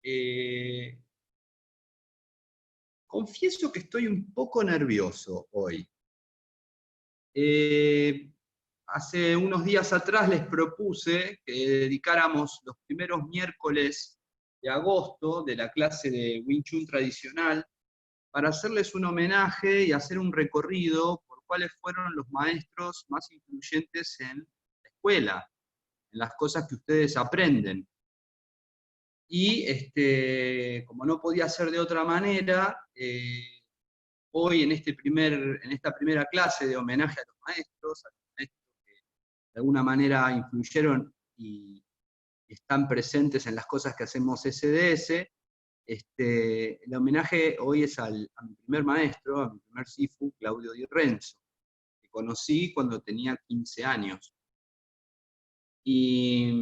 Eh, confieso que estoy un poco nervioso hoy. Eh, hace unos días atrás les propuse que dedicáramos los primeros miércoles de agosto de la clase de Wing Chun tradicional para hacerles un homenaje y hacer un recorrido por cuáles fueron los maestros más influyentes en la escuela, en las cosas que ustedes aprenden. Y como no podía ser de otra manera, hoy en esta primera clase de homenaje a los maestros que de alguna manera influyeron y están presentes en las cosas que hacemos SDS, el homenaje hoy es a mi primer maestro, a mi primer Sifu, Claudio Di Renzo, que conocí cuando tenía 15 años. Y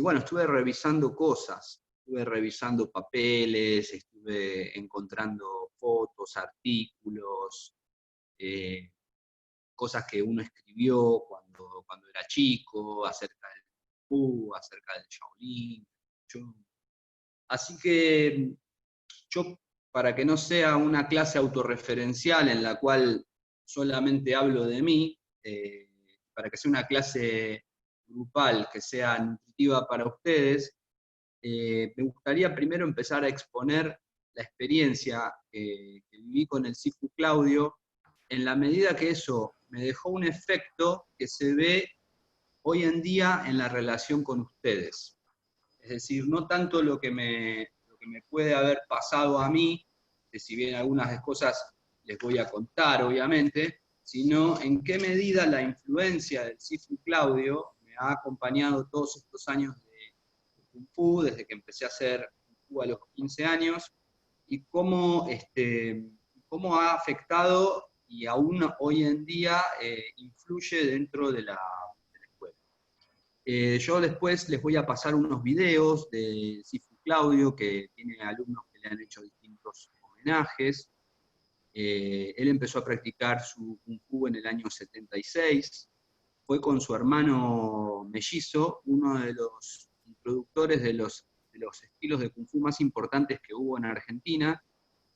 bueno, estuve revisando cosas, estuve revisando papeles, estuve encontrando fotos, artículos, cosas que uno escribió cuando era chico, acerca del Kung Fu, acerca del Shaolin. Así que yo, para que no sea una clase autorreferencial en la cual solamente hablo de mí, para que sea una clase grupal que sea nutritiva para ustedes, me gustaría primero empezar a exponer la experiencia que viví con el Sifu Claudio, en la medida que eso me dejó un efecto que se ve hoy en día en la relación con ustedes. Es decir, no tanto lo que me puede haber pasado a mí, que si bien algunas cosas les voy a contar, obviamente, sino en qué medida la influencia del Sifu Claudio me ha acompañado todos estos años de Kung Fu, desde que empecé a hacer Kung Fu a los 15 años, y cómo ha afectado y aún hoy en día influye dentro de la escuela. Yo después les voy a pasar unos videos de Sifu Claudio, que tiene alumnos que le han hecho distintos homenajes. Él empezó a practicar su Kung Fu en el año 76, fue con su hermano mellizo, uno de los introductores de los estilos de Kung Fu más importantes que hubo en Argentina,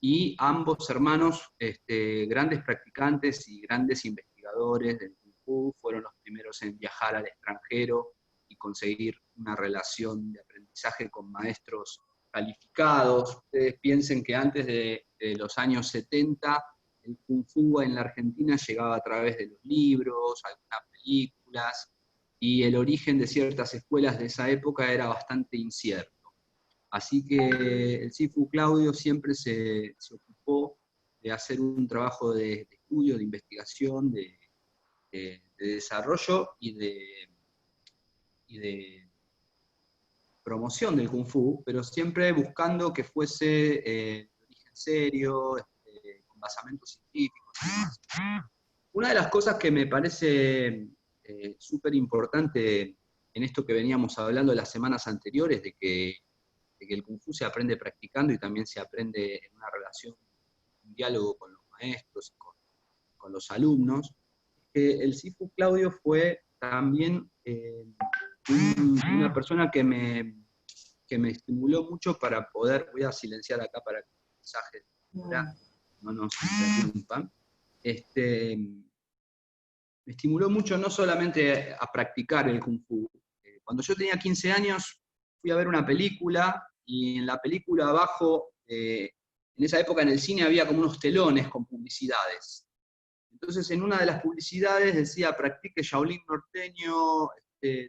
y ambos hermanos, grandes practicantes y grandes investigadores del Kung Fu, fueron los primeros en viajar al extranjero y conseguir una relación de aprendizaje con maestros calificados. Ustedes piensen que antes de los años 70, el Kung Fu en la Argentina llegaba a través de los libros, algunas películas, y el origen de ciertas escuelas de esa época era bastante incierto. Así que el Sifu Claudio siempre se ocupó de hacer un trabajo de estudio, de investigación, de desarrollo y de promoción del Kung Fu, pero siempre buscando que fuese de origen serio, con basamento científico y demás. Una de las cosas que me parece súper importante en esto que veníamos hablando las semanas anteriores, de que el Kung Fu se aprende practicando y también se aprende en una relación, un diálogo con los maestros y con los alumnos, que el Sifu Claudio fue también una persona que me estimuló mucho para poder, voy a silenciar acá para que los mensajes no nos interrumpan, me estimuló mucho no solamente a practicar el Kung Fu. Cuando yo tenía 15 años, fui a ver una película, y en la película abajo, en esa época en el cine había como unos telones con publicidades. Entonces en una de las publicidades decía: practique Shaolin norteño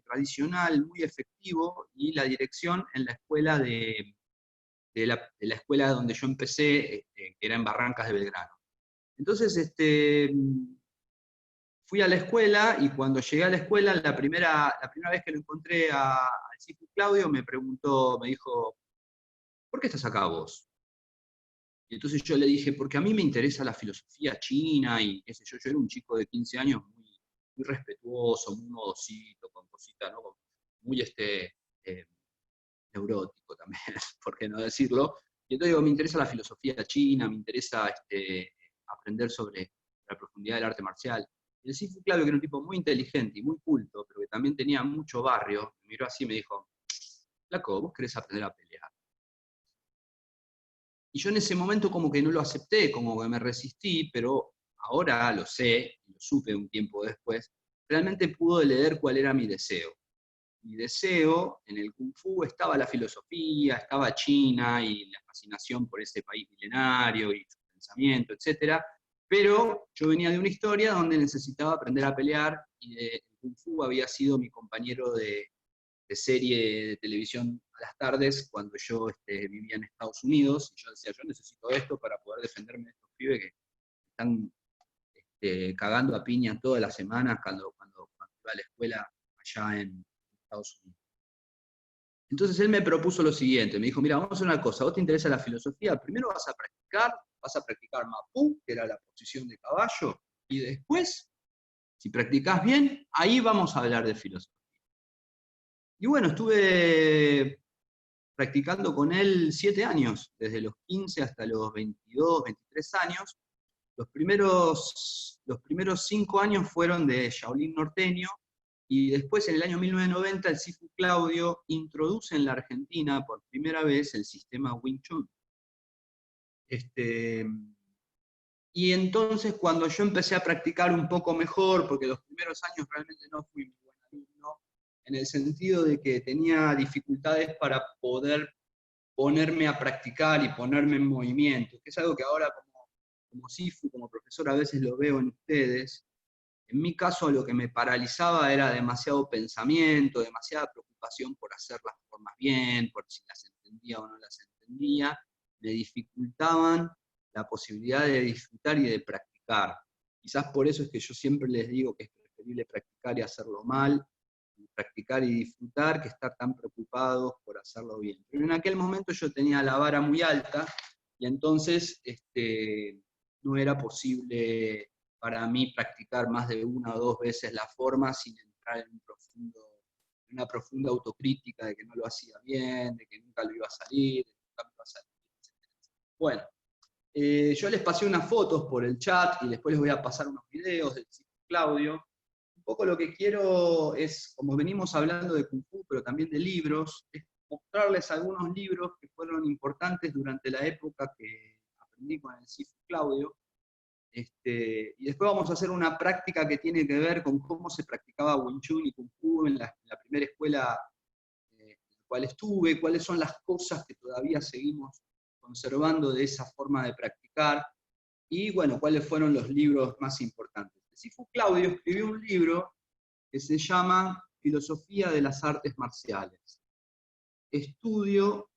tradicional, muy efectivo, y la dirección en la escuela de la escuela donde yo empecé, que era en Barrancas de Belgrano. Entonces fui a la escuela, y cuando llegué a la escuela, la primera vez que lo encontré al Sifu Claudio, me dijo: ¿por qué estás acá vos? Y entonces yo le dije: porque a mí me interesa la filosofía china, y qué sé yo era un chico de 15 años muy respetuoso, muy modosito, con cositas, ¿no? Muy neurótico también, por qué no decirlo. Y entonces digo: me interesa la filosofía china, me interesa aprender sobre la profundidad del arte marcial. Y el Sifu Claudio, que era un tipo muy inteligente y muy culto, pero que también tenía mucho barrio, me miró así y me dijo: flaco, ¿vos querés aprender a pelear? Y yo en ese momento como que no lo acepté, como que me resistí, pero ahora lo sé, lo supe un tiempo después, realmente pude leer cuál era mi deseo. Mi deseo en el Kung Fu estaba la filosofía, estaba China y la fascinación por ese país milenario y su pensamiento, etc. Pero yo venía de una historia donde necesitaba aprender a pelear y el Kung Fu había sido mi compañero de serie de televisión a las tardes cuando yo vivía en Estados Unidos. Y yo decía, yo necesito esto para poder defenderme de estos pibes que están cagando a piña todas las semanas cuando iba a la escuela allá en Estados Unidos. Entonces él me propuso lo siguiente, me dijo, mira, vamos a hacer una cosa, ¿vos te interesa la filosofía? Primero vas a practicar Mapú, que era la posición de caballo, y después, si practicás bien, ahí vamos a hablar de filosofía. Y bueno, estuve practicando con él 7 años, desde los 15 hasta los 22, 23 años. Los primeros 5 años fueron de Shaolin norteño, y después en el año 1990 el Sifu Claudio introduce en la Argentina por primera vez el sistema Wing Chun. Y entonces cuando yo empecé a practicar un poco mejor, porque los primeros años realmente no fui muy buen alumno, en el sentido de que tenía dificultades para poder ponerme a practicar y ponerme en movimiento, que es algo que ahora como Sifu, como profesor, a veces lo veo en ustedes. En mi caso lo que me paralizaba era demasiado pensamiento, demasiada preocupación por hacer las formas bien, por si las entendía o no las entendía, me dificultaban la posibilidad de disfrutar y de practicar. Quizás por eso es que yo siempre les digo que es preferible practicar y hacerlo mal, practicar y disfrutar, que estar tan preocupados por hacerlo bien. Pero en aquel momento yo tenía la vara muy alta y entonces no era posible para mí practicar más de 1 o 2 veces la forma sin entrar en una profunda autocrítica de que no lo hacía bien, de que nunca lo iba a salir, de que nunca me iba a salir, etc. Bueno, yo les pasé unas fotos por el chat y después les voy a pasar unos videos del Chico Claudio. Un poco lo que quiero es, como venimos hablando de Kung Fu, pero también de libros, es mostrarles algunos libros que fueron importantes durante la época que aprendí con el Sifu Claudio. Y después vamos a hacer una práctica que tiene que ver con cómo se practicaba Wing Chun y Kung Fu en la primera escuela en la cual estuve, cuáles son las cosas que todavía seguimos conservando de esa forma de practicar, y bueno, cuáles fueron los libros más importantes. Sifu Claudio escribió un libro que se llama Filosofía de las Artes Marciales. Estudio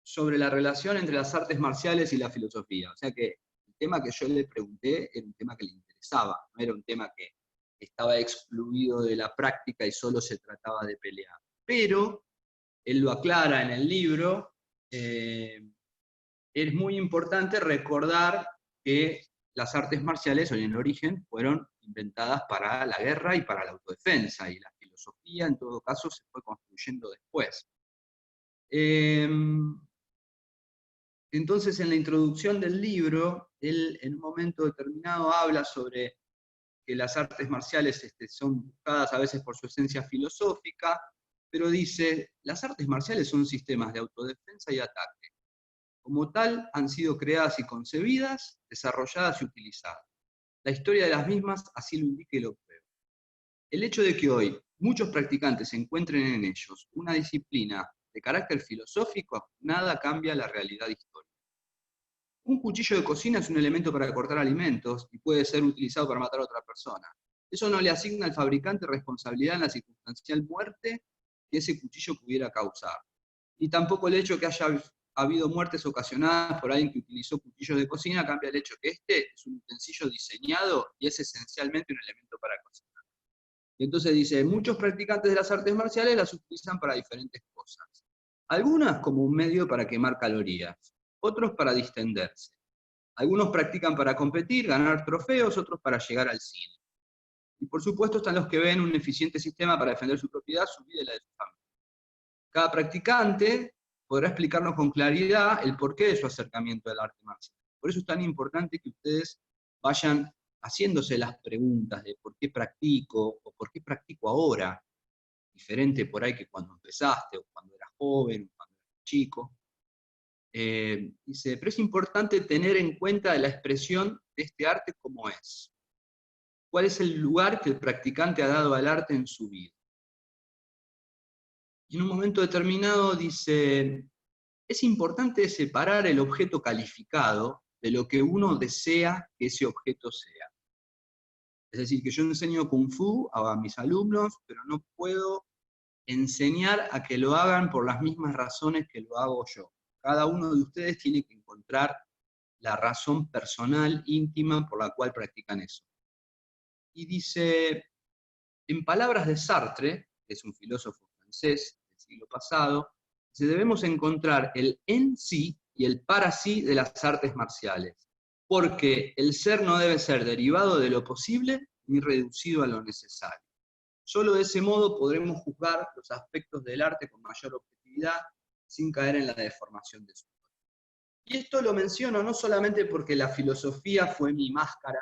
sobre la relación entre las artes marciales y la filosofía. O sea que el tema que yo le pregunté era un tema que le interesaba, no era un tema que estaba excluido de la práctica y solo se trataba de pelear. Pero, él lo aclara en el libro, es muy importante recordar que las artes marciales, en el origen, fueron inventadas para la guerra y para la autodefensa, y la filosofía, en todo caso, se fue construyendo después. Entonces, en la introducción del libro, él en un momento determinado habla sobre que las artes marciales son buscadas a veces por su esencia filosófica, pero dice, las artes marciales son sistemas de autodefensa y ataque. Como tal, han sido creadas y concebidas, desarrolladas y utilizadas. La historia de las mismas así lo indica y lo prueba. El hecho de que hoy muchos practicantes encuentren en ellos una disciplina de carácter filosófico, nada cambia la realidad histórica. Un cuchillo de cocina es un elemento para cortar alimentos y puede ser utilizado para matar a otra persona. Eso no le asigna al fabricante responsabilidad en la circunstancial muerte que ese cuchillo pudiera causar. Y tampoco el hecho de que haya habido muertes ocasionadas por alguien que utilizó cuchillos de cocina cambia el hecho que este es un utensilio diseñado y es esencialmente un elemento para cocinar. Y entonces dice, muchos practicantes de las artes marciales las utilizan para diferentes cosas. Algunas como un medio para quemar calorías, otros para distenderse. Algunos practican para competir, ganar trofeos, otros para llegar al cine. Y por supuesto están los que ven un eficiente sistema para defender su propiedad, su vida y la de su familia. Cada practicante podrá explicarnos con claridad el porqué de su acercamiento al arte marcial. Por eso es tan importante que ustedes vayan haciéndose las preguntas de por qué practico o por qué practico ahora, diferente por ahí que cuando empezaste o cuando eras joven o cuando eras chico. Dice, pero es importante tener en cuenta la expresión de este arte como es. ¿Cuál es el lugar que el practicante ha dado al arte en su vida? Y en un momento determinado dice, es importante separar el objeto calificado de lo que uno desea que ese objeto sea. Es decir, que yo enseño Kung Fu a mis alumnos, pero no puedo enseñar a que lo hagan por las mismas razones que lo hago yo. Cada uno de ustedes tiene que encontrar la razón personal, íntima, por la cual practican eso. Y dice, en palabras de Sartre, que es un filósofo francés del siglo pasado, debemos encontrar el en sí y el para sí de las artes marciales, porque el ser no debe ser derivado de lo posible ni reducido a lo necesario. Solo de ese modo podremos juzgar los aspectos del arte con mayor objetividad, sin caer en la deformación de su cuerpo. Y esto lo menciono no solamente porque la filosofía fue mi máscara,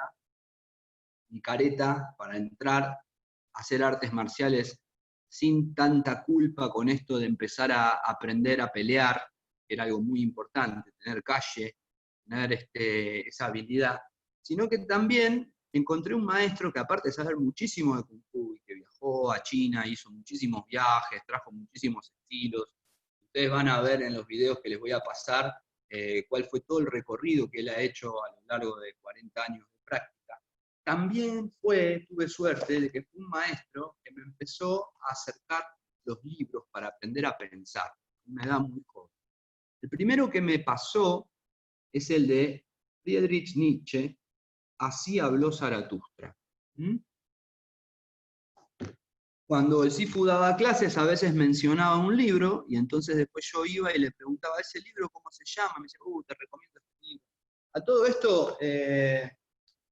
mi careta para entrar a hacer artes marciales sin tanta culpa con esto de empezar a aprender a pelear, que era algo muy importante, tener calle, tener esa habilidad, sino que también encontré un maestro que aparte de saber muchísimo de Kung Fu, y que viajó a China, hizo muchísimos viajes, trajo muchísimos estilos. Ustedes van a ver en los videos que les voy a pasar cuál fue todo el recorrido que él ha hecho a lo largo de 40 años de práctica. También tuve suerte de que fue un maestro que me empezó a acercar los libros para aprender a pensar, a una edad muy joven. El primero que me pasó es el de Friedrich Nietzsche, Así habló Zaratustra. Cuando el Sifu daba clases, a veces mencionaba un libro, y entonces después yo iba y le preguntaba, ¿ese libro cómo se llama? Me decía, te recomiendo este libro. A todo esto, el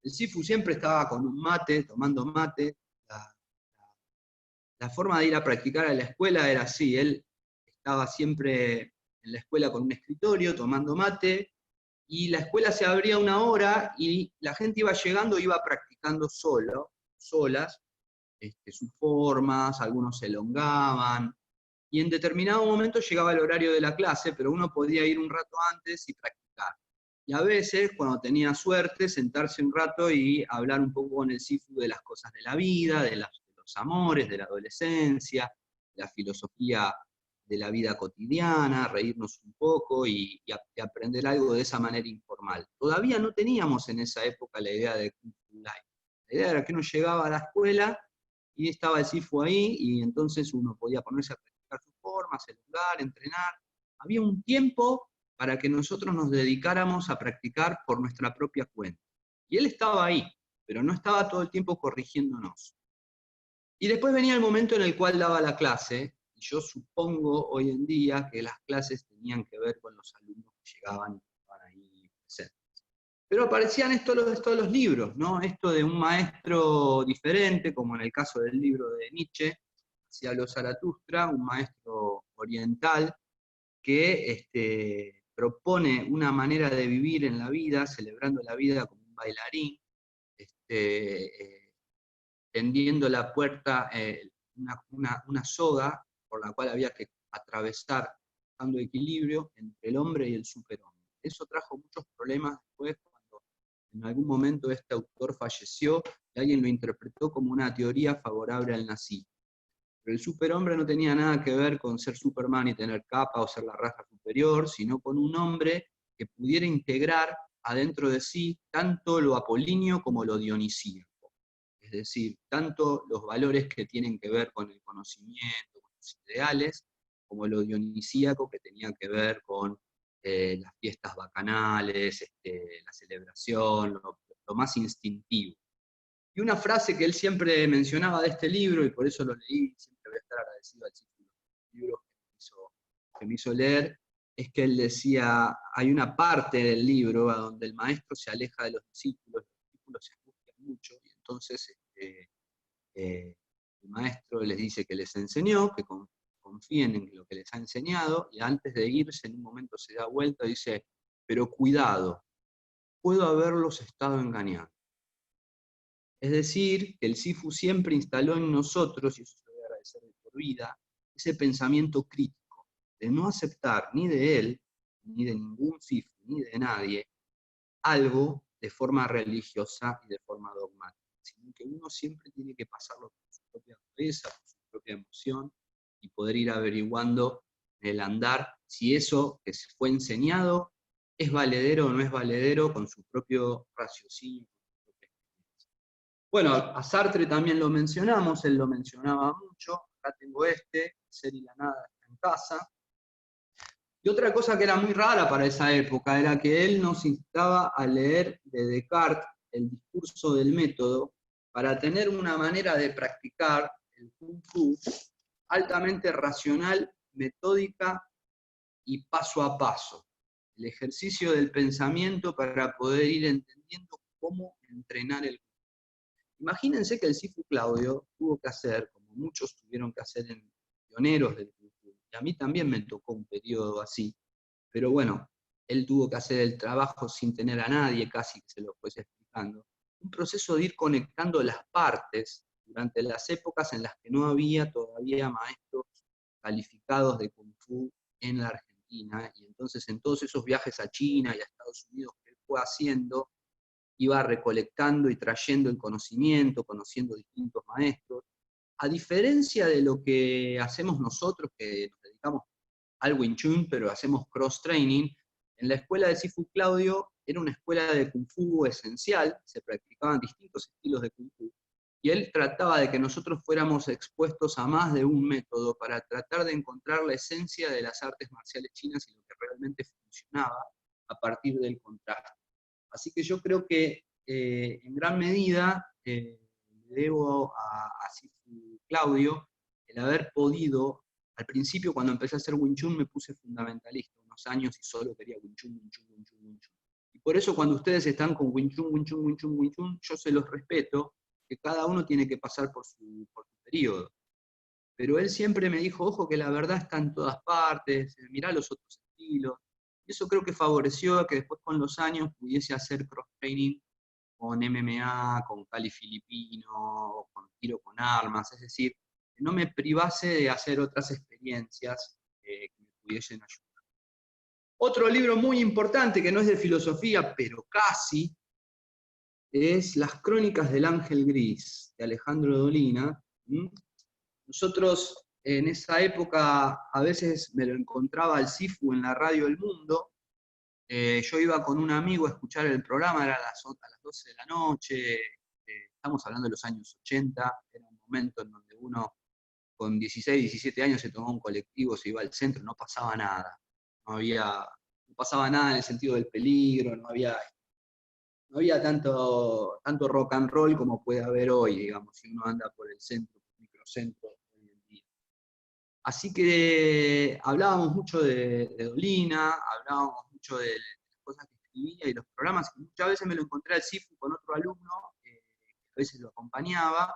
Sifu siempre estaba con un mate, tomando mate. La forma de ir a practicar a la escuela era así, él estaba siempre en la escuela con un escritorio, tomando mate, y la escuela se abría 1 hora, y la gente iba llegando, iba practicando solas, sus formas, algunos se elongaban, y en determinado momento llegaba el horario de la clase, pero uno podía ir un rato antes y practicar. Y a veces, cuando tenía suerte, sentarse un rato y hablar un poco con el Sifu de las cosas de la vida, de los amores, de la adolescencia, de la filosofía de la vida cotidiana, reírnos un poco y aprender algo de esa manera informal. Todavía no teníamos en esa época la idea de Kung Fu Live. La idea era que uno llegaba a la escuela y estaba el Sifu ahí, y entonces uno podía ponerse a practicar sus formas, elongar, entrenar. Había un tiempo para que nosotros nos dedicáramos a practicar por nuestra propia cuenta. Y él estaba ahí, pero no estaba todo el tiempo corrigiéndonos. Y después venía el momento en el cual daba la clase, y yo supongo hoy en día que las clases tenían que ver con los alumnos que llegaban y estaban ahí presentes. Pero aparecían todos los libros, ¿no? Esto de un maestro diferente, como en el caso del libro de Nietzsche, Así habló Zaratustra, un maestro oriental que propone una manera de vivir en la vida, celebrando la vida como un bailarín, tendiendo la puerta, una soga por la cual había que atravesar, buscando equilibrio entre el hombre y el superhombre. Eso trajo muchos problemas después, cuando en algún momento este autor falleció y alguien lo interpretó como una teoría favorable al nazismo. Pero el superhombre no tenía nada que ver con ser Superman y tener capa o ser la raza superior, sino con un hombre que pudiera integrar adentro de sí tanto lo apolíneo como lo dionisíaco. Es decir, tanto los valores que tienen que ver con el conocimiento, con los ideales, como lo dionisíaco que tenía que ver con las fiestas bacanales, la celebración, lo más instintivo. Y una frase que él siempre mencionaba de este libro, y por eso lo leí, siempre voy a estar agradecido al círculo de libros que me hizo leer, es que él decía, hay una parte del libro a donde el maestro se aleja de los discípulos se angustian mucho, y entonces el maestro les dice que les enseñó, que confíen en lo que les ha enseñado, y antes de irse en un momento se da vuelta y dice, pero cuidado, puedo haberlos estado engañando. Es decir, que el Sifu siempre instaló en nosotros, y eso se lo voy a agradecer de por vida, ese pensamiento crítico, de no aceptar ni de él, ni de ningún Sifu, ni de nadie, algo de forma religiosa y de forma dogmática, sino que uno siempre tiene que pasarlo por su propia cabeza, por su propia emoción, y poder ir averiguando en el andar si eso que se fue enseñado es valedero o no es valedero con su propio raciocinio. Bueno, a Sartre también lo mencionamos, él lo mencionaba mucho, acá tengo Ser y la nada está en casa. Y otra cosa que era muy rara para esa época era que él nos instaba a leer de Descartes el discurso del método para tener una manera de practicar el Kung Fu altamente racional, metódica y paso a paso. El ejercicio del pensamiento para poder ir entendiendo cómo entrenar el Kung Fu. Imagínense que el Sifu Claudio tuvo que hacer, como muchos tuvieron que hacer en pioneros del Kung Fu, y a mí también me tocó un periodo así, pero bueno, él tuvo que hacer el trabajo sin tener a nadie casi que se lo fuese explicando. Un proceso de ir conectando las partes durante las épocas en las que no había todavía maestros calificados de Kung Fu en la Argentina, y entonces en todos esos viajes a China y a Estados Unidos que él fue haciendo, iba recolectando y trayendo el conocimiento, conociendo distintos maestros, a diferencia de lo que hacemos nosotros, que nos dedicamos al Wing Chun, pero hacemos cross-training. En la escuela de Sifu Claudio era una escuela de Kung Fu esencial, se practicaban distintos estilos de Kung Fu, y él trataba de que nosotros fuéramos expuestos a más de un método para tratar de encontrar la esencia de las artes marciales chinas y lo que realmente funcionaba a partir del contraste. Así que yo creo que en gran medida le debo a Sifu Claudio el haber podido. Al principio, cuando empecé a hacer Wing Chun, me puse fundamentalista unos años y solo quería Wing Chun, Wing Chun, Wing Chun, Wing Chun. Y por eso cuando ustedes están con Wing Chun, Wing Chun, Wing Chun, Wing Chun, yo se los respeto, que cada uno tiene que pasar por su periodo. Pero él siempre me dijo, ojo que la verdad está en todas partes, mirá los otros estilos. Y eso creo que favoreció a que después con los años pudiese hacer cross-training con MMA, con Cali Filipino, con tiro con armas, es decir, que no me privase de hacer otras experiencias que me pudiesen ayudar. Otro libro muy importante, que no es de filosofía, pero casi, es Las Crónicas del Ángel Gris, de Alejandro Dolina. Nosotros en esa época a veces me lo encontraba al Sifu en la radio El Mundo. Yo iba con un amigo a escuchar el programa, era a las 12 de la noche, estamos hablando de los años 80, era un momento en donde uno con 16, 17 años se tomaba un colectivo, se iba al centro, no pasaba nada, no pasaba nada en el sentido del peligro, no había tanto rock and roll como puede haber hoy, digamos, si uno anda por el centro, por el microcentro hoy en día. Así que hablábamos mucho de Dolina, hablábamos mucho de las cosas que escribía y los programas, y muchas veces me lo encontré al Sifu con otro alumno, que a veces lo acompañaba,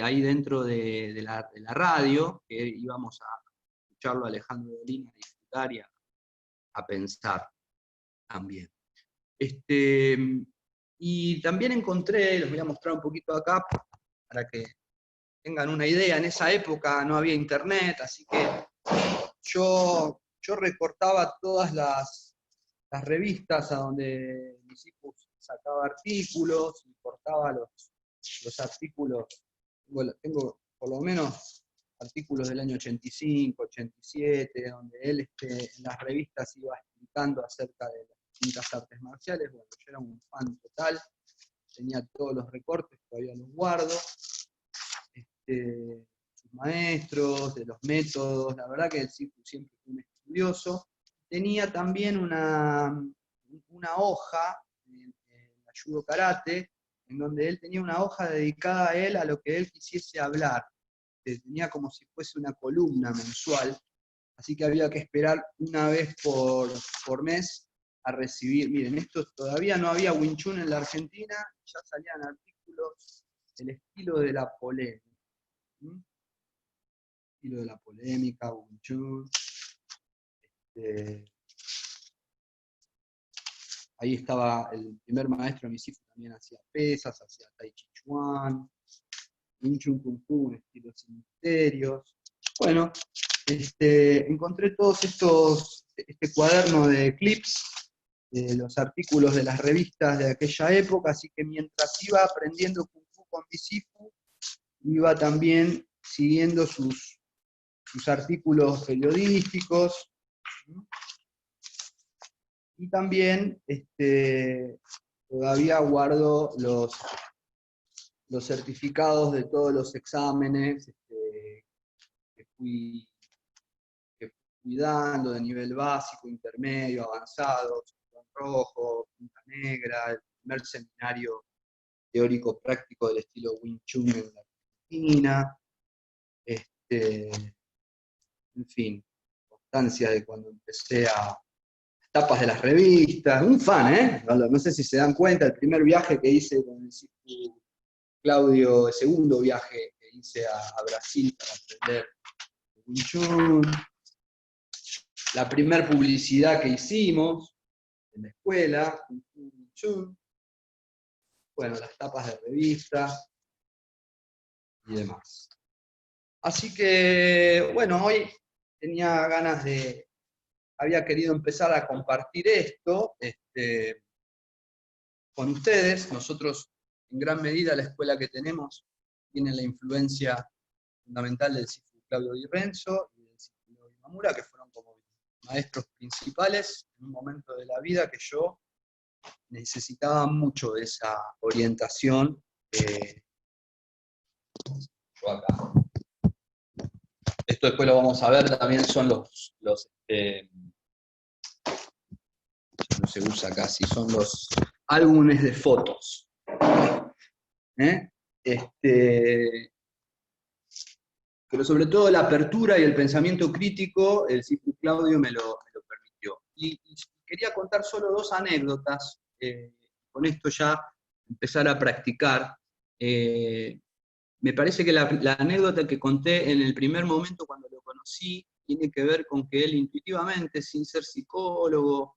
ahí dentro de la radio, que íbamos a escucharlo a Alejandro Dolina, a disfrutar y a pensar también. Y también encontré, les voy a mostrar un poquito acá, para que tengan una idea, en esa época no había internet, así que yo recortaba todas las revistas a donde mis hijos sacaba artículos, y cortaba los artículos, tengo por lo menos artículos del año 85, 87, donde él en las revistas iba explicando acerca de las distintas artes marciales. Bueno, yo era un fan total, tenía todos los recortes, todavía los guardo, sus maestros, de los métodos, la verdad que el Sifu siempre fue un estudioso. Tenía también una hoja en Ayudo Karate, en donde él tenía una hoja dedicada a él, a lo que él quisiese hablar. Tenía como si fuese una columna mensual, así que había que esperar una vez por mes a recibir. Miren, esto todavía no había Wing Chun en la Argentina, ya salían artículos, el estilo de la polémica. Estilo de la polémica, Wing Chun. Ahí estaba el primer maestro de mis hijos, también hacía pesas, hacía Tai Chi Chuan, Wing Chun Kung Fu, un estilo sin misterios. Bueno, encontré todos este cuaderno de clips, de los artículos de las revistas de aquella época, así que mientras iba aprendiendo Kung Fu con mi Sifu, iba también siguiendo sus artículos periodísticos, ¿no? Y también todavía guardo los certificados de todos los exámenes que fui dando de nivel básico, intermedio, avanzado, cinturón rojo, punta negra, el primer seminario teórico práctico del estilo Wing Chun en la Argentina, en fin, constancia de cuando empecé a tapas de las revistas, un fan, ¿eh? No sé si se dan cuenta, el primer viaje que hice con el Sifu Claudio, el segundo viaje que hice a Brasil para aprender Wing Chun, la primera publicidad que hicimos en la escuela, Kung Fu Wing Chun, bueno, las tapas de revistas y demás. Así que, bueno, hoy tenía ganas había querido empezar a compartir esto con ustedes. Nosotros, en gran medida, la escuela que tenemos tiene la influencia fundamental del Sifu Claudio Di Renzo y del Sifu Imamura, que fueron como maestros principales en un momento de la vida que yo necesitaba mucho de esa orientación. Yo acá. Esto después lo vamos a ver, también son no se usa casi, son los álbumes de fotos. Pero sobre todo la apertura y el pensamiento crítico, el Sifu Claudio me lo permitió. Y quería contar solo dos anécdotas, con esto ya empezar a practicar. Me parece que la anécdota que conté en el primer momento cuando lo conocí tiene que ver con que él intuitivamente, sin ser psicólogo,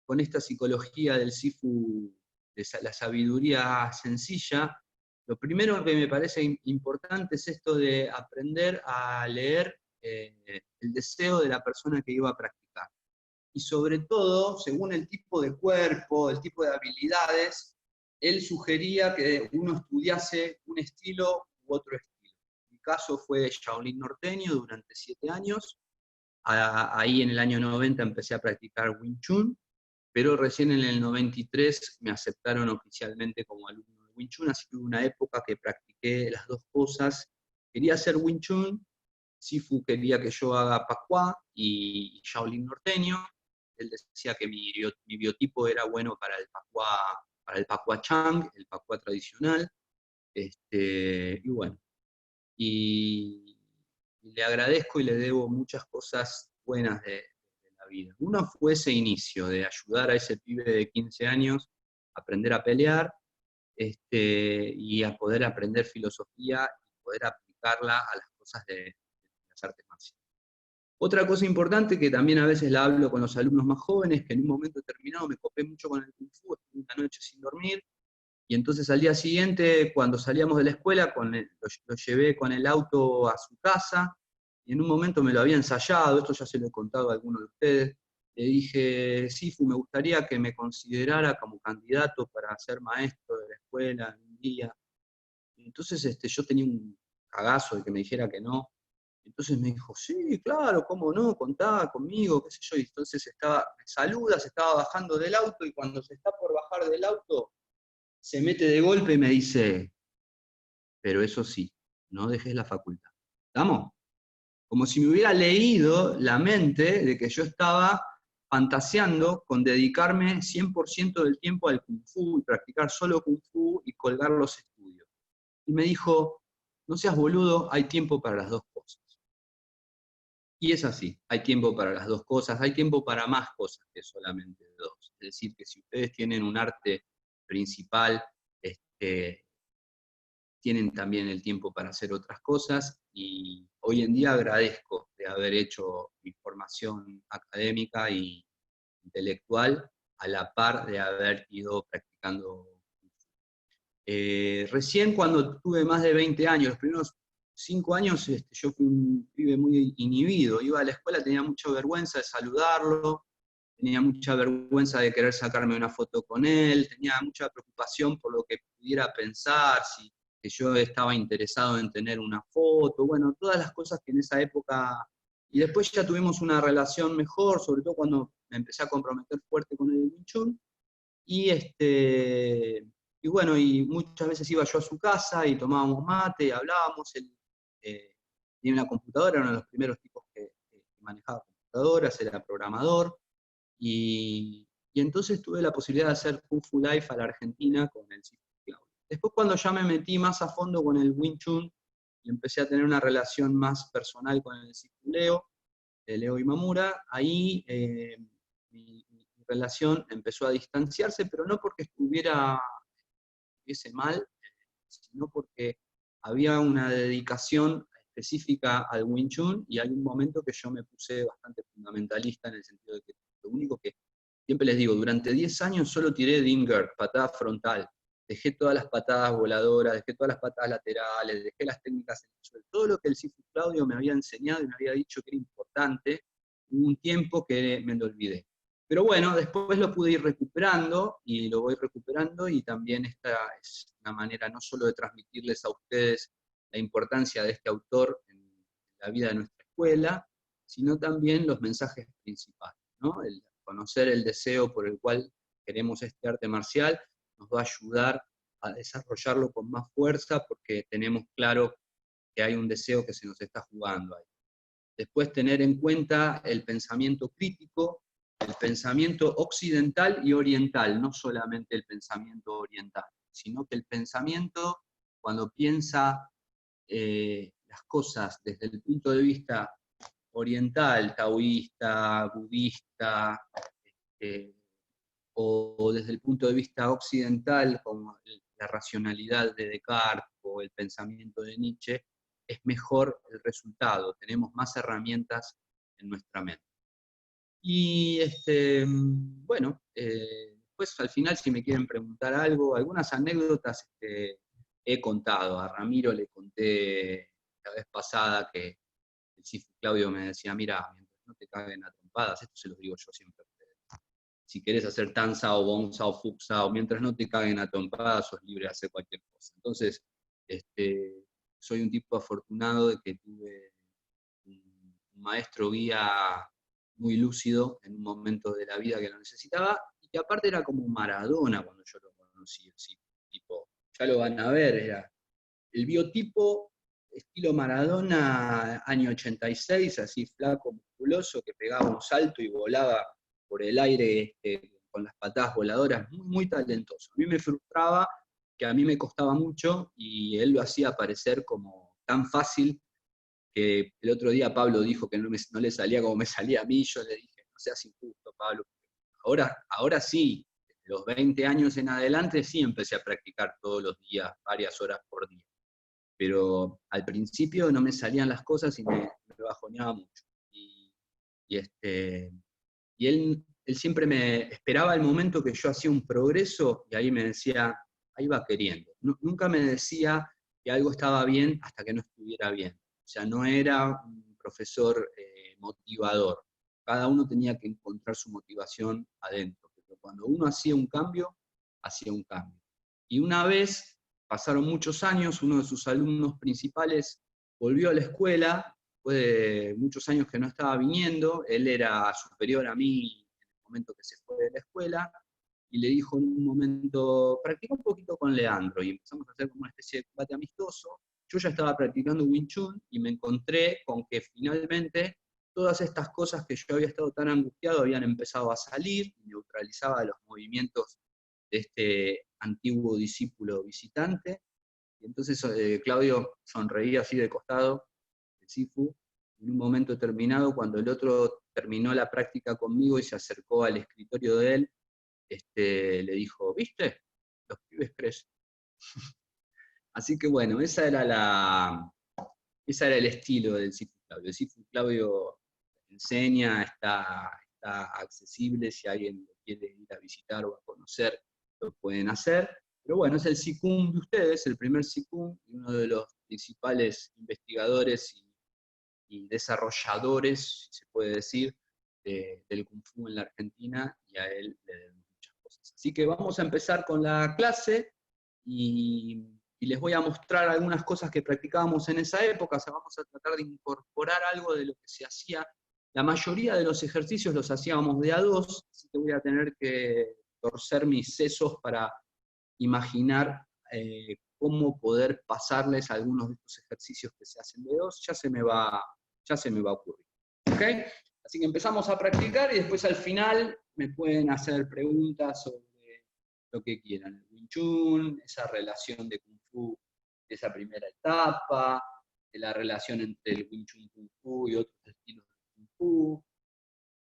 con esta psicología del Sifu, de la sabiduría sencilla, lo primero que me parece importante es esto de aprender a leer el deseo de la persona que iba a practicar. Y sobre todo, según el tipo de cuerpo, el tipo de habilidades, él sugería que uno estudiase un estilo u otro estilo. Mi caso fue Shaolin norteño durante 7 años. Ahí en el año 90 empecé a practicar Wing Chun, pero recién en el 93 me aceptaron oficialmente como alumno de Wing Chun, así que hubo una época que practiqué las dos cosas. Quería hacer Wing Chun, Sifu quería que yo haga Pacua y Shaolin norteño. Él decía que mi biotipo era bueno para el Pacua Chang, el Pacua tradicional. Y bueno, y le agradezco y le debo muchas cosas buenas de la vida. Uno fue ese inicio de ayudar a ese pibe de 15 años a aprender a pelear, y a poder aprender filosofía y poder aplicarla a las cosas de las artes marciales. Otra cosa importante que también a veces la hablo con los alumnos más jóvenes, que en un momento determinado me copé mucho con el Kung Fu, estuve una noche sin dormir, y entonces al día siguiente, cuando salíamos de la escuela, lo llevé con el auto a su casa, y en un momento me lo había ensayado, esto ya se lo he contado a alguno de ustedes, le dije, Sifu, me gustaría que me considerara como candidato para ser maestro de la escuela en un día. Y entonces yo tenía un cagazo de que me dijera que no. Entonces me dijo, sí, claro, cómo no, contá conmigo, qué sé yo. Y entonces me saluda, se estaba bajando del auto, y cuando se está por bajar del auto, se mete de golpe y me dice, pero eso sí, no dejes la facultad. ¿Estamos? Como si me hubiera leído la mente de que yo estaba fantaseando con dedicarme 100% del tiempo al Kung Fu y practicar solo Kung Fu y colgar los estudios. Y me dijo, no seas boludo, hay tiempo para las dos cosas. Y es así, hay tiempo para las dos cosas, hay tiempo para más cosas que solamente dos. Es decir, que si ustedes tienen un arte principal, tienen también el tiempo para hacer otras cosas, y hoy en día agradezco de haber hecho mi formación académica y intelectual a la par de haber ido practicando. Recién cuando tuve más de 20 años, los primeros 5 años yo fui un pibe muy inhibido, iba a la escuela, tenía mucha vergüenza de saludarlo, tenía mucha vergüenza de querer sacarme una foto con él, tenía mucha preocupación por lo que pudiera pensar, si que yo estaba interesado en tener una foto, bueno, todas las cosas que en esa época... Y después ya tuvimos una relación mejor, sobre todo cuando me empecé a comprometer fuerte con el Wing Chun, y bueno, y muchas veces iba yo a su casa y tomábamos mate, hablábamos, él tenía una computadora, era uno de los primeros tipos que manejaba computadoras, era programador, y entonces tuve la posibilidad de hacer Kung Fu Life a la Argentina con el Sifu Claudio. Después cuando ya me metí más a fondo con el Wing Chun, y empecé a tener una relación más personal con el Sifu Leo, Leo Imamura, ahí mi relación empezó a distanciarse, pero no porque estuviese mal, sino porque había una dedicación específica al Wing Chun, y hay un momento que yo me puse bastante fundamentalista en el sentido de que lo único que, siempre les digo, durante 10 años solo tiré Dinger, patada frontal, dejé todas las patadas voladoras, dejé todas las patadas laterales, dejé las técnicas en el suelo, todo lo que el Sifu Claudio me había enseñado y me había dicho que era importante, hubo un tiempo que me lo olvidé. Pero bueno, después lo pude ir recuperando y lo voy recuperando, y también esta es una manera no solo de transmitirles a ustedes la importancia de este autor en la vida de nuestra escuela, sino también los mensajes principales, ¿no? El conocer el deseo por el cual queremos este arte marcial nos va a ayudar a desarrollarlo con más fuerza, porque tenemos claro que hay un deseo que se nos está jugando ahí. Después tener en cuenta el pensamiento crítico, el pensamiento occidental y oriental, no solamente el pensamiento oriental, sino que el pensamiento, cuando piensa las cosas desde el punto de vista oriental, taoísta, budista, eh, o desde el punto de vista occidental, como la racionalidad de Descartes o el pensamiento de Nietzsche, es mejor el resultado, tenemos más herramientas en nuestra mente. Y bueno, pues al final, si me quieren preguntar algo, algunas anécdotas he contado. A Ramiro le conté la vez pasada que el Sifu Claudio me decía: mira, mientras no te caguen a trompadas, esto se los digo yo siempre a ustedes, si querés hacer Tanza o Bonza o Fuxa, o mientras no te caguen a trompadas, sos libre de hacer cualquier cosa. Entonces, soy un tipo afortunado de que tuve un maestro guía muy lúcido en un momento de la vida que lo necesitaba, y que aparte era como Maradona cuando yo lo conocí, así, tipo, ya lo van a ver, era el biotipo estilo Maradona, año 86, así flaco, musculoso, que pegaba un salto y volaba por el aire con las patadas voladoras, muy, muy talentoso. A mí me frustraba que a mí me costaba mucho, y él lo hacía parecer como tan fácil, que el otro día Pablo dijo que no le salía como me salía a mí. Yo le dije: no seas injusto, Pablo. Ahora sí, desde los 20 años en adelante sí empecé a practicar todos los días, varias horas por día. Pero al principio no me salían las cosas y me bajoneaba mucho. Y, y él siempre me esperaba el momento que yo hacía un progreso, y ahí me decía: ahí va queriendo. Nunca me decía que algo estaba bien hasta que no estuviera bien. O sea, no era un profesor motivador. Cada uno tenía que encontrar su motivación adentro. Pero cuando uno hacía un cambio, hacía un cambio. Y una vez, pasaron muchos años, uno de sus alumnos principales volvió a la escuela, después de muchos años que no estaba viniendo. Él era superior a mí en el momento que se fue de la escuela, y le dijo en un momento: practica un poquito con Leandro, y empezamos a hacer como una especie de combate amistoso. Yo ya estaba practicando Wing Chun, y me encontré con que finalmente todas estas cosas que yo había estado tan angustiado habían empezado a salir, y neutralizaba los movimientos de este antiguo discípulo visitante. Y entonces Claudio sonreía así de costado, el Sifu, en un momento determinado, cuando el otro terminó la práctica conmigo y se acercó al escritorio de él, le dijo: ¿viste? Los pibes crecen. Así que bueno, ese era el estilo del Sifu Claudio. El Sifu Claudio enseña, está accesible, si alguien lo quiere ir a visitar o a conocer, lo pueden hacer. Pero bueno, es el SICUM de ustedes, el primer SICUM, y uno de los principales investigadores y desarrolladores, si se puede decir, del Kung Fu en la Argentina, y a él le debemos muchas cosas. Así que vamos a empezar con la clase, y les voy a mostrar algunas cosas que practicábamos en esa época. O sea, vamos a tratar de incorporar algo de lo que se hacía. La mayoría de los ejercicios los hacíamos de a dos, así que voy a tener que torcer mis sesos para imaginar cómo poder pasarles algunos de estos ejercicios que se hacen de dos. Ya se me va a ocurrir. ¿Okay? Así que empezamos a practicar y después al final me pueden hacer preguntas sobre lo que quieran. El Wing Chun, esa relación de Kung Fu, de esa primera etapa, de la relación entre el Wing Chun Kung Fu y otros estilos de Kung Fu,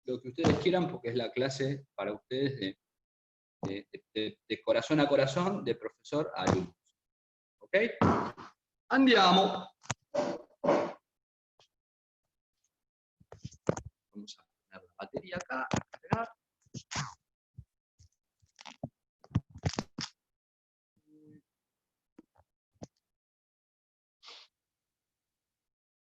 lo que ustedes quieran, porque es la clase para ustedes de corazón a corazón, de profesor a alumnos. ¿Ok? Andiamo. Vamos a poner la batería acá, cargar.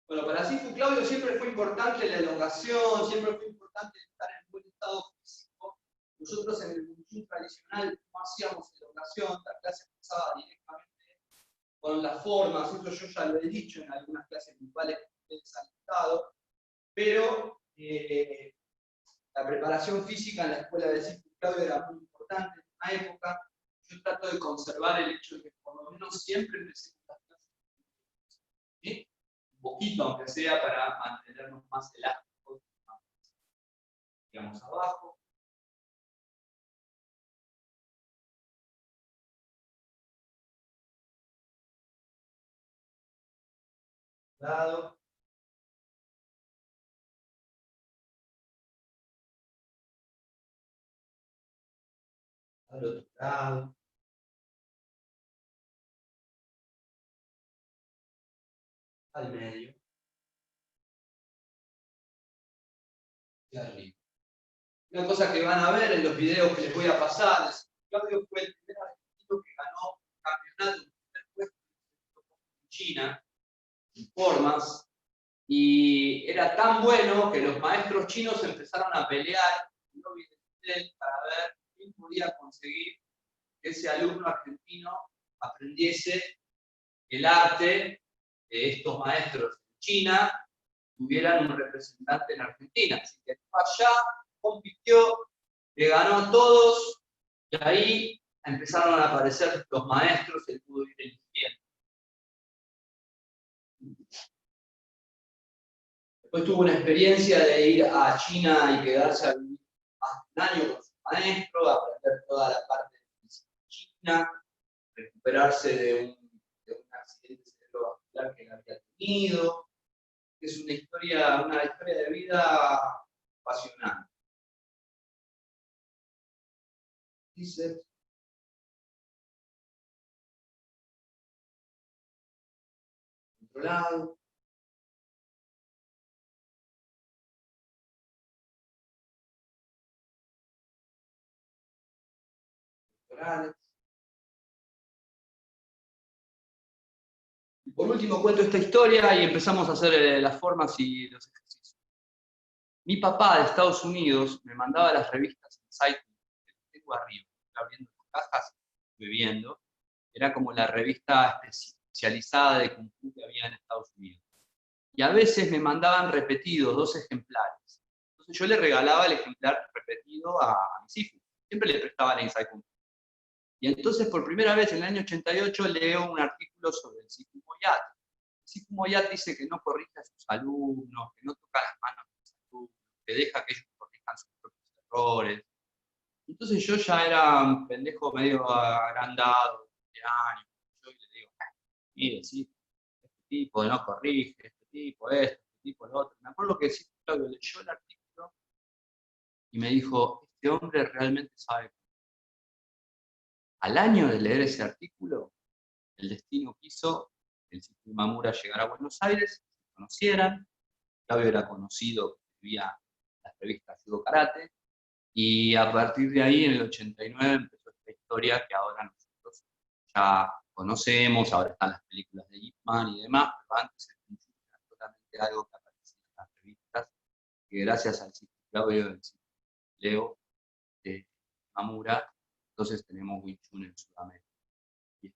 Bueno, para Sifu Claudio siempre fue importante la elongación, siempre fue importante estar en buen estado físico. Nosotros en el Wing Chun tradicional no hacíamos elongación, la clase empezaba directamente con las formas, esto yo ya lo he dicho en algunas clases grupales que ustedes han estado, pero la preparación física en la escuela de Sifu Claudio era muy importante en una época. Yo trato de conservar el hecho de que por lo menos siempre empecemos las clases, ¿sí? Un poquito, aunque sea, para mantenernos más elásticos, digamos, abajo. Lado. Al otro lado. Al medio. Y arriba. Una cosa que van a ver en los videos que les voy a pasar es que Claudio fue el primer argentino que ganó un campeonato, un primer puesto en China, en formas, y era tan bueno que los maestros chinos empezaron a pelear para ver quién podía conseguir que ese alumno argentino aprendiese el arte de estos maestros en China, tuvieran un representante en Argentina. Así que fue allá, compitió, le ganó a todos, y ahí empezaron a aparecer los maestros, él pudo ir eligiendo. Después tuvo una experiencia de ir a China y quedarse a vivir más de un año con su maestro, aprender toda la parte de China, recuperarse de un accidente cerebrovascular que él había tenido. Es una historia de vida apasionante. Dice, controlado. Y por último cuento esta historia y empezamos a hacer las formas y los ejercicios. Mi papá de Estados Unidos me mandaba las revistas Insight, que tengo arriba, abriendo las cajas, bebiendo. Era como la revista especializada de Kung Fu que había en Estados Unidos. Y a veces me mandaban repetidos 2 ejemplares. Entonces yo le regalaba el ejemplar repetido a mi Sifu. Siempre le prestaba la Insight Kung Fu. Y entonces por primera vez en el año 88 leo un artículo sobre el Sifu Moyat. El Sifu Moyat dice que no corrige a sus alumnos, que no toca las manos de sus alumnos, que deja que ellos corrijan sus propios errores. Entonces yo ya era un pendejo medio agrandado, de años. Yo le digo, mire, sí, este tipo no corrige, este tipo esto, este tipo lo otro. Me acuerdo que sí, Claudio leyó el artículo y me dijo, este hombre realmente sabe. Al año de leer ese artículo, el destino quiso que el Sifu Imamura llegara a Buenos Aires, se conocieran. Claudio era conocido, escribía las revistas Judo Karate, y a partir de ahí, en el 89, empezó esta historia que ahora nosotros ya conocemos, ahora están las películas de Ip Man y demás, pero antes el Wing Chun era totalmente algo que aparecía en las revistas, que gracias al Sifu Claudio del Sifu Leo de Mamura, entonces tenemos Wing Chun en Sudamérica. Bien.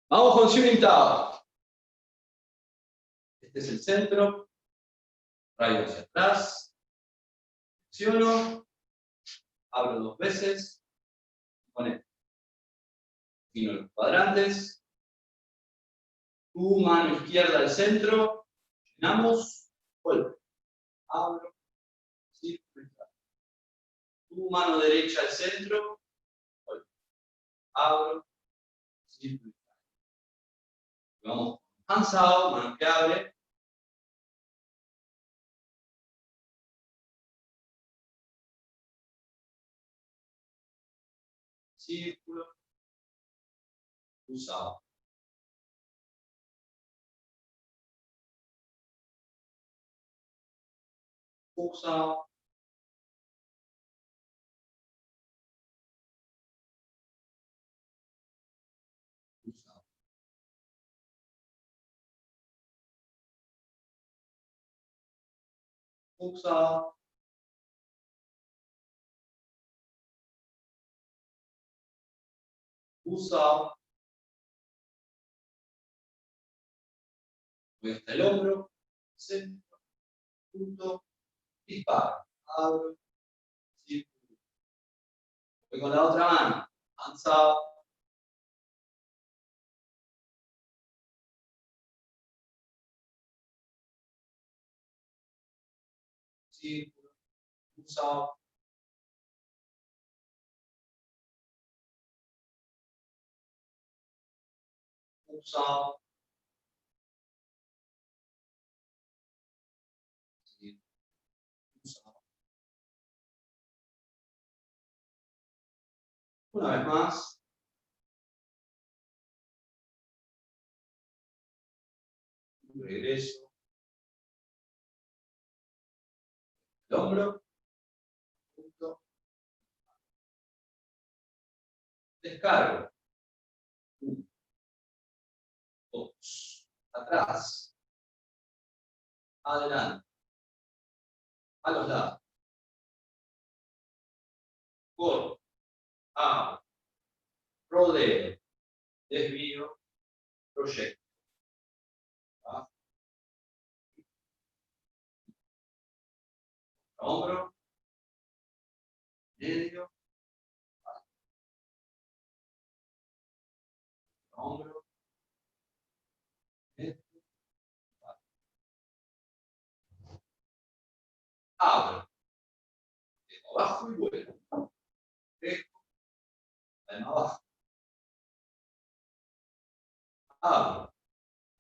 Vamos con Shooting Tao. Este es el centro, rayo hacia atrás, flexiono, abro 2 veces, conecto. Fino los cuadrantes, tu mano izquierda al centro, llenamos, golpe, abro, círculo, tu mano derecha al centro, golpe, abro, círculo. Vamos con hands out, mano que abre, círculo, cruzado. Cruzado. Cruzado. Cruzado. Cruzado. Voy hasta el hombro, centro, punto, disparo. Abro, círculo. Voy con la otra mano, hands out. Círculo, cruzado. Cruzado. Cruzado. Una vez más. Regreso. El hombro. Punto. Descargo. 1, 2. Atrás. Adelante. A los lados. Corto. Abro. Rodeo. Desvío. Proyecto. Hombro. Medio. Hombro. Medio. Abro. Dejo abajo y vuelvo. Dejo. Además abajo. Abro.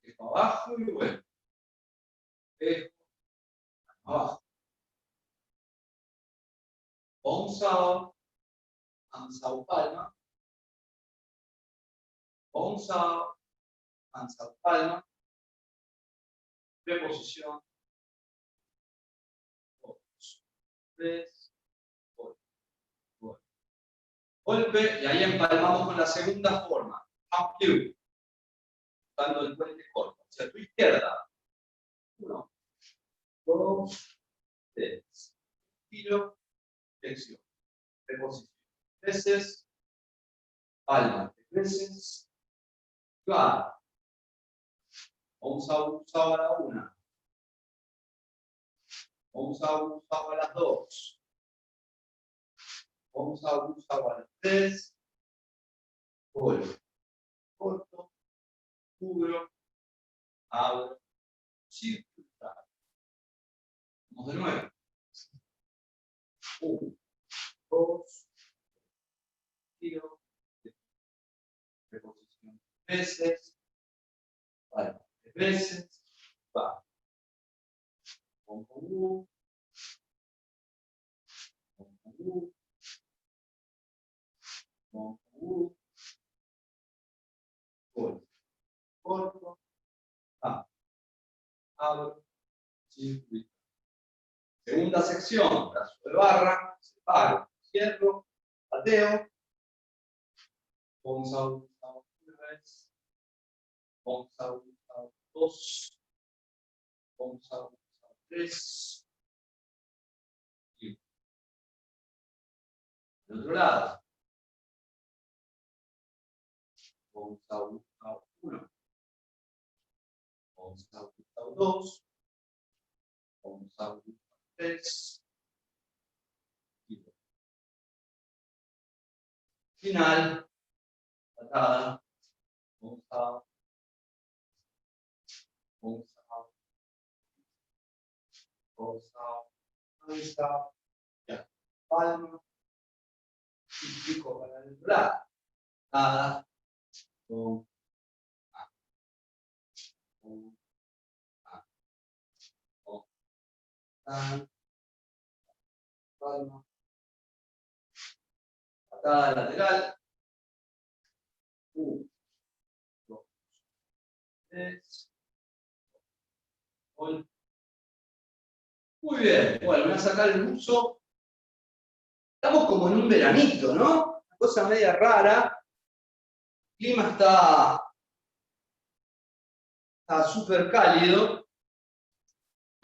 Dejo abajo y vuelvo. Dejo. Abajo. Bonsao. Ansao palma. Bonsao. Ansao palma. Preposición. 2, 3. Golpe, y ahí empalmamos con la segunda forma. Jump you. Dando el puente corto. O sea, tu izquierda. 1, 2, 3. Giro, flexión. Reposición. Veces. Palma. 3 veces. Guarda. Vamos a usar a la 1. Vamos a usar a las 2. Vamos a usar a las 3. Golpe. Corto. Cubro. Abro. Circular. Vamos de nuevo. 1, 2. Giro. Reposición. Veces. Vale. 3 veces. Va. Con U. Con U. Con U. Corto. Corto. Va. Abro. Circuito. Segunda sección. Brazo de barra. Separo. Cierro. Pateo. Vamos a usar 3, vamos a buscar 2, vamos a buscar 3, y del otro lado, vamos a buscar 1, vamos a buscar 2, vamos a buscar 3, y 2. Final, patada, vamos a ahí está, ya, palma, y pico para el otro lado, nada, con A, con A, con A, palma, patada lateral, 1, 2, 3, gol. Muy bien, bueno, voy a sacar el buzo. Estamos como en un veranito, ¿no? Una cosa media rara. El clima está súper cálido,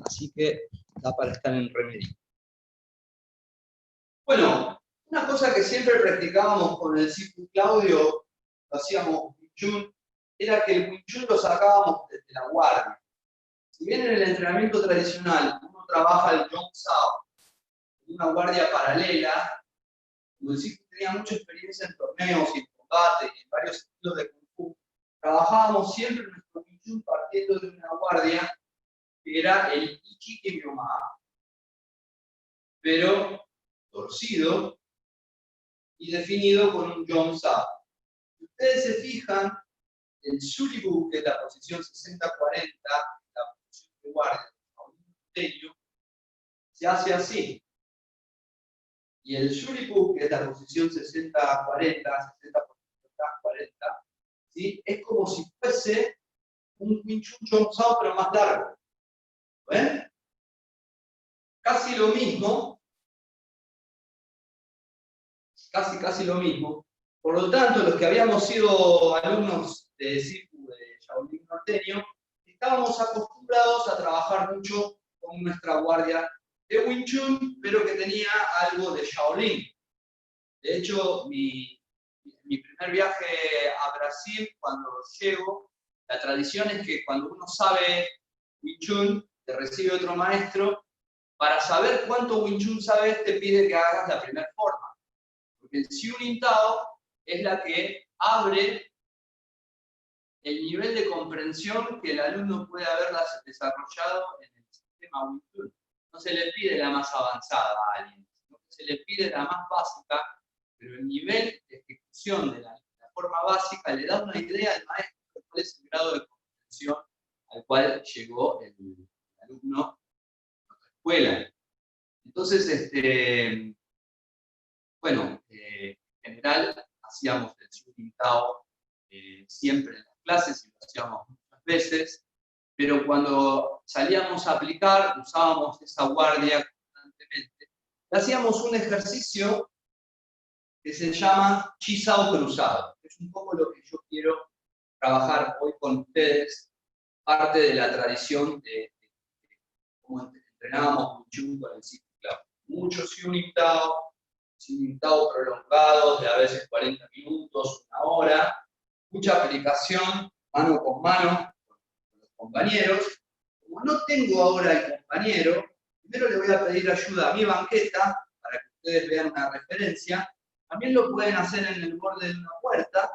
así que da para estar en remedio. Bueno, una cosa que siempre practicábamos con el Sifu Claudio, lo hacíamos Wing Chun, era que el Wing Chun lo sacábamos desde la guardia. Si bien en el entrenamiento tradicional uno trabaja el Jong Sao en una guardia paralela, como el Sifu tenía mucha experiencia en torneos y en combate y en varios estilos de Kung Fu, trabajábamos siempre nuestro Wing Chun partiendo de una guardia que era el Ichi Kemyoma, pero torcido y definido con un Jong Sao. Si ustedes se fijan, el Shuribu, que es la posición 60-40, la posición de guardia, se hace así. Y el Shuribu, que es la posición 60-40, 60-40, ¿sí? Es como si fuese un Wing Chun Jong Sao, pero más largo. ¿Ven? Casi lo mismo. Casi lo mismo. Por lo tanto, los que habíamos sido alumnos de Sifu de Shaolin norteño, estábamos acostumbrados a trabajar mucho con nuestra guardia de Wing Chun, pero que tenía algo de Shaolin. De hecho, mi primer viaje a Brasil, cuando llego, la tradición es que cuando uno sabe Wing Chun, te recibe otro maestro, para saber cuánto Wing Chun sabes, te pide que hagas la primera forma. Porque el Xiu Tao es la que abre el nivel de comprensión que el alumno puede haber desarrollado en el sistema Wing Chun. No se le pide la más avanzada a alguien, sino que se le pide la más básica, pero el nivel de ejecución de la forma básica le da una idea al maestro de cuál es el grado de comprensión al cual llegó el alumno en otra escuela. Entonces, bueno, en general hacíamos el Xiu Tao siempre en las clases y lo hacíamos muchas veces, pero cuando salíamos a aplicar, usábamos esa guardia constantemente. Hacíamos un ejercicio que se llama Chi Sao cruzado, que es un poco lo que yo quiero trabajar hoy con ustedes, parte de la tradición de cómo entrenábamos Wing Chun con el Sifu Claudio. Mucho Xiu Tao prolongados de a veces 40 minutos, una hora, mucha aplicación mano con mano con los compañeros. Como no tengo ahora el compañero, primero le voy a pedir ayuda a mi banqueta para que ustedes vean una referencia. También lo pueden hacer en el borde de una puerta.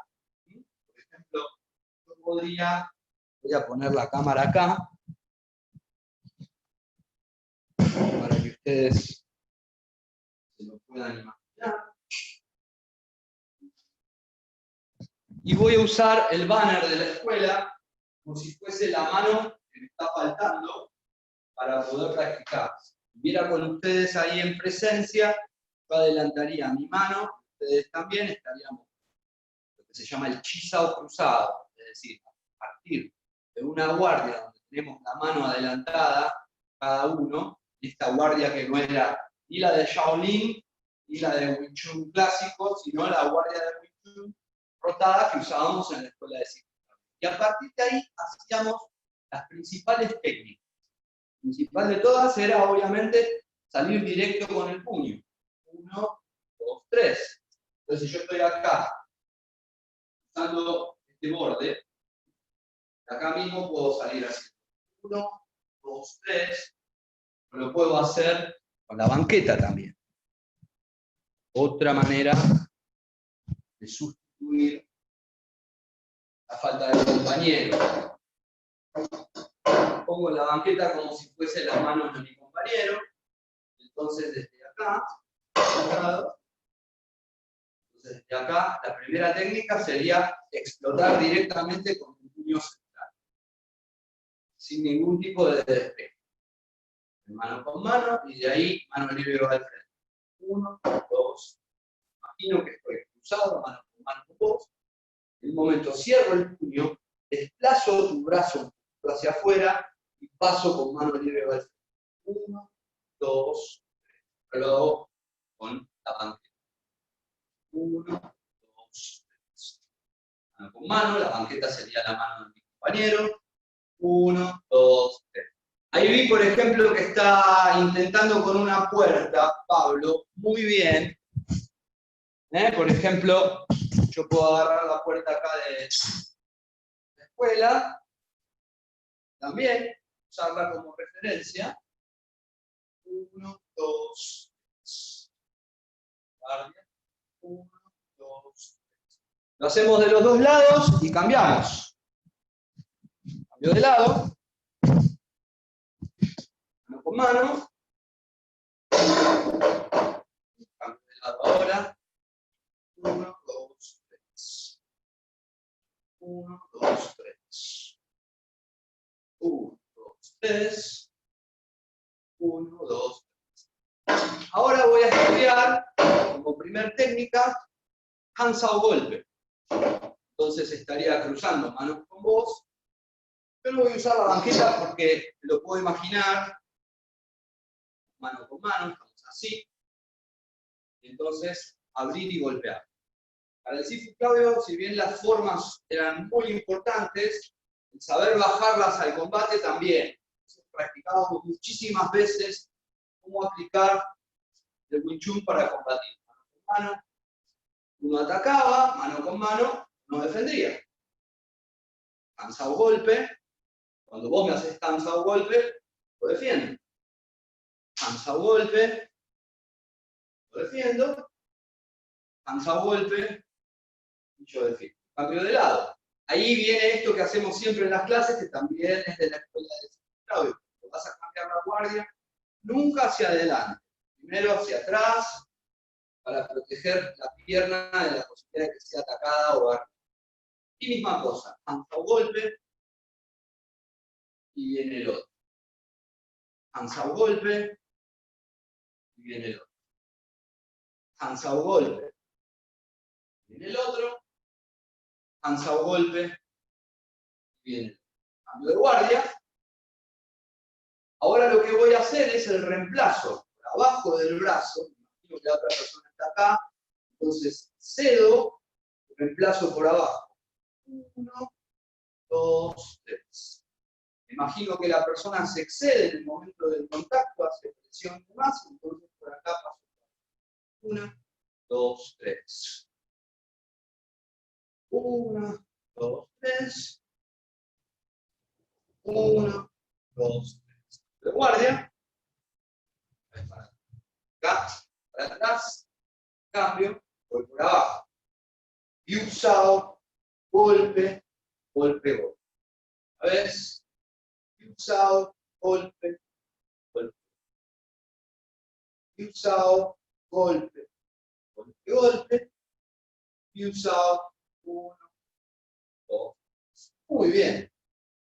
Por ejemplo, yo podría, voy a poner la cámara acá para que ustedes se lo puedan imaginar. Y voy a usar el banner de la escuela como si fuese la mano que me está faltando para poder practicar. Si estuviera con ustedes ahí en presencia, yo adelantaría mi mano, ustedes también estaríamos lo que se llama el Chi Sao cruzado, es decir, a partir de una guardia donde tenemos la mano adelantada cada uno, esta guardia que no era ni la de Shaolin ni la de Wing Chun clásico, sino la guardia de Wing Chun, rotadas que usábamos en la escuela de ciclo. Y a partir de ahí hacíamos las principales técnicas. La principal de todas era, obviamente, salir directo con el puño. 1, 2, 3. Entonces, si yo estoy acá, usando este borde, acá mismo puedo salir así. 1, 2, 3. Lo puedo hacer con la banqueta también. Otra manera de sustituir la falta de compañero. Pongo la banqueta como si fuese las manos de mi compañero. Entonces, desde acá, desde acá, la primera técnica sería explotar directamente con un puño central, sin ningún tipo de despeje. Mano con mano, y de ahí mano libre va al frente. 1, 2. Imagino que estoy cruzado, mano con vos. En un momento cierro el puño, desplazo tu brazo hacia afuera y paso con mano libre va al frente. 1, 2, 3. Pero lo hago con la banqueta. 1, 2, 3. Mano con mano, la banqueta sería la mano de mi compañero. 1, 2, 3. Ahí vi, por ejemplo, que está intentando con una puerta, Pablo, muy bien. Por ejemplo, yo puedo agarrar la puerta acá de la escuela, también, usarla como referencia. 1, 2, 3. 1, 2, 3. Lo hacemos de los dos lados y cambiamos. Cambio de lado. Mano con mano. Cambio de lado ahora. 1, 2, 3. 1, 2, 3. 1, 2, 3. 1, 2, 3. Ahora voy a estudiar, como primer técnica, hands-out golpe. Entonces estaría cruzando manos con vos. Yo no voy a usar la banqueta porque lo puedo imaginar. Mano con mano, estamos así. Entonces, abrir y golpear. Para el Sifu Claudio, si bien las formas eran muy importantes, el saber bajarlas al combate también. Practicábamos muchísimas veces cómo aplicar el Wing Chun para combatir. Mano con mano, uno atacaba, mano con mano, no defendía. Hands-out golpe, cuando vos me haces hands-out golpe, lo defiendo. Hands-out golpe, lo defiendo. Hands-out golpe, y yo defiendo. Cambio de lado. Ahí viene esto que hacemos siempre en las clases, que también es de la escuela de Claudio. Vas a cambiar la guardia, nunca hacia adelante. Primero hacia atrás, para proteger la pierna de la posibilidad de que sea atacada o agarrada. Y misma cosa, hands-out golpe, y viene el otro. Hands-out golpe, y viene el otro. Hands-out golpe, y viene el otro. Hands-out golpe, y viene el otro. Cambio de guardia. Ahora lo que voy a hacer es el reemplazo por abajo del brazo. Imagino que la otra persona está acá. Entonces cedo, reemplazo por abajo. 1, 2, 3. Imagino que la persona se excede en el momento del contacto, hace presión más, entonces por acá paso. 1, 2, 3. 1, 2, 3. 1, 2, 3. De guardia. Acá, para atrás, cambio, voy por abajo. Y usado, golpe, golpe, golpe. A ver. Y usado, golpe, golpe. Y usado, golpe, golpe, golpe. Y usado, 1, 2. Muy bien.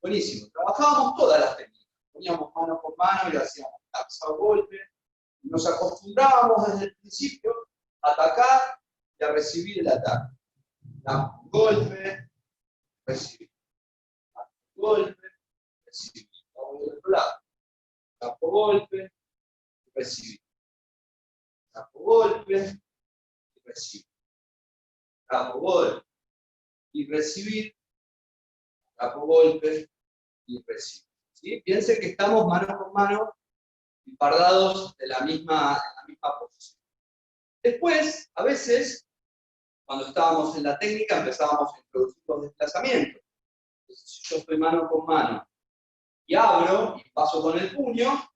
Buenísimo. Trabajábamos todas las técnicas. Poníamos mano con mano y lo hacíamos usado, golpe. Nos acostumbrábamos desde el principio a atacar y a recibir el ataque. Golpe, recibir. Golpe, recibir. Vamos del otro lado. Tapo golpe, recibir. Tapo golpe, recibir. Tapo golpe, y recibir, atrapo golpe y recibo. ¿Sí? Piensen que estamos mano con mano y parados en la misma posición. Después, a veces, cuando estábamos en la técnica, empezábamos a introducir los desplazamientos. Entonces, si yo estoy mano con mano y abro y paso con el puño,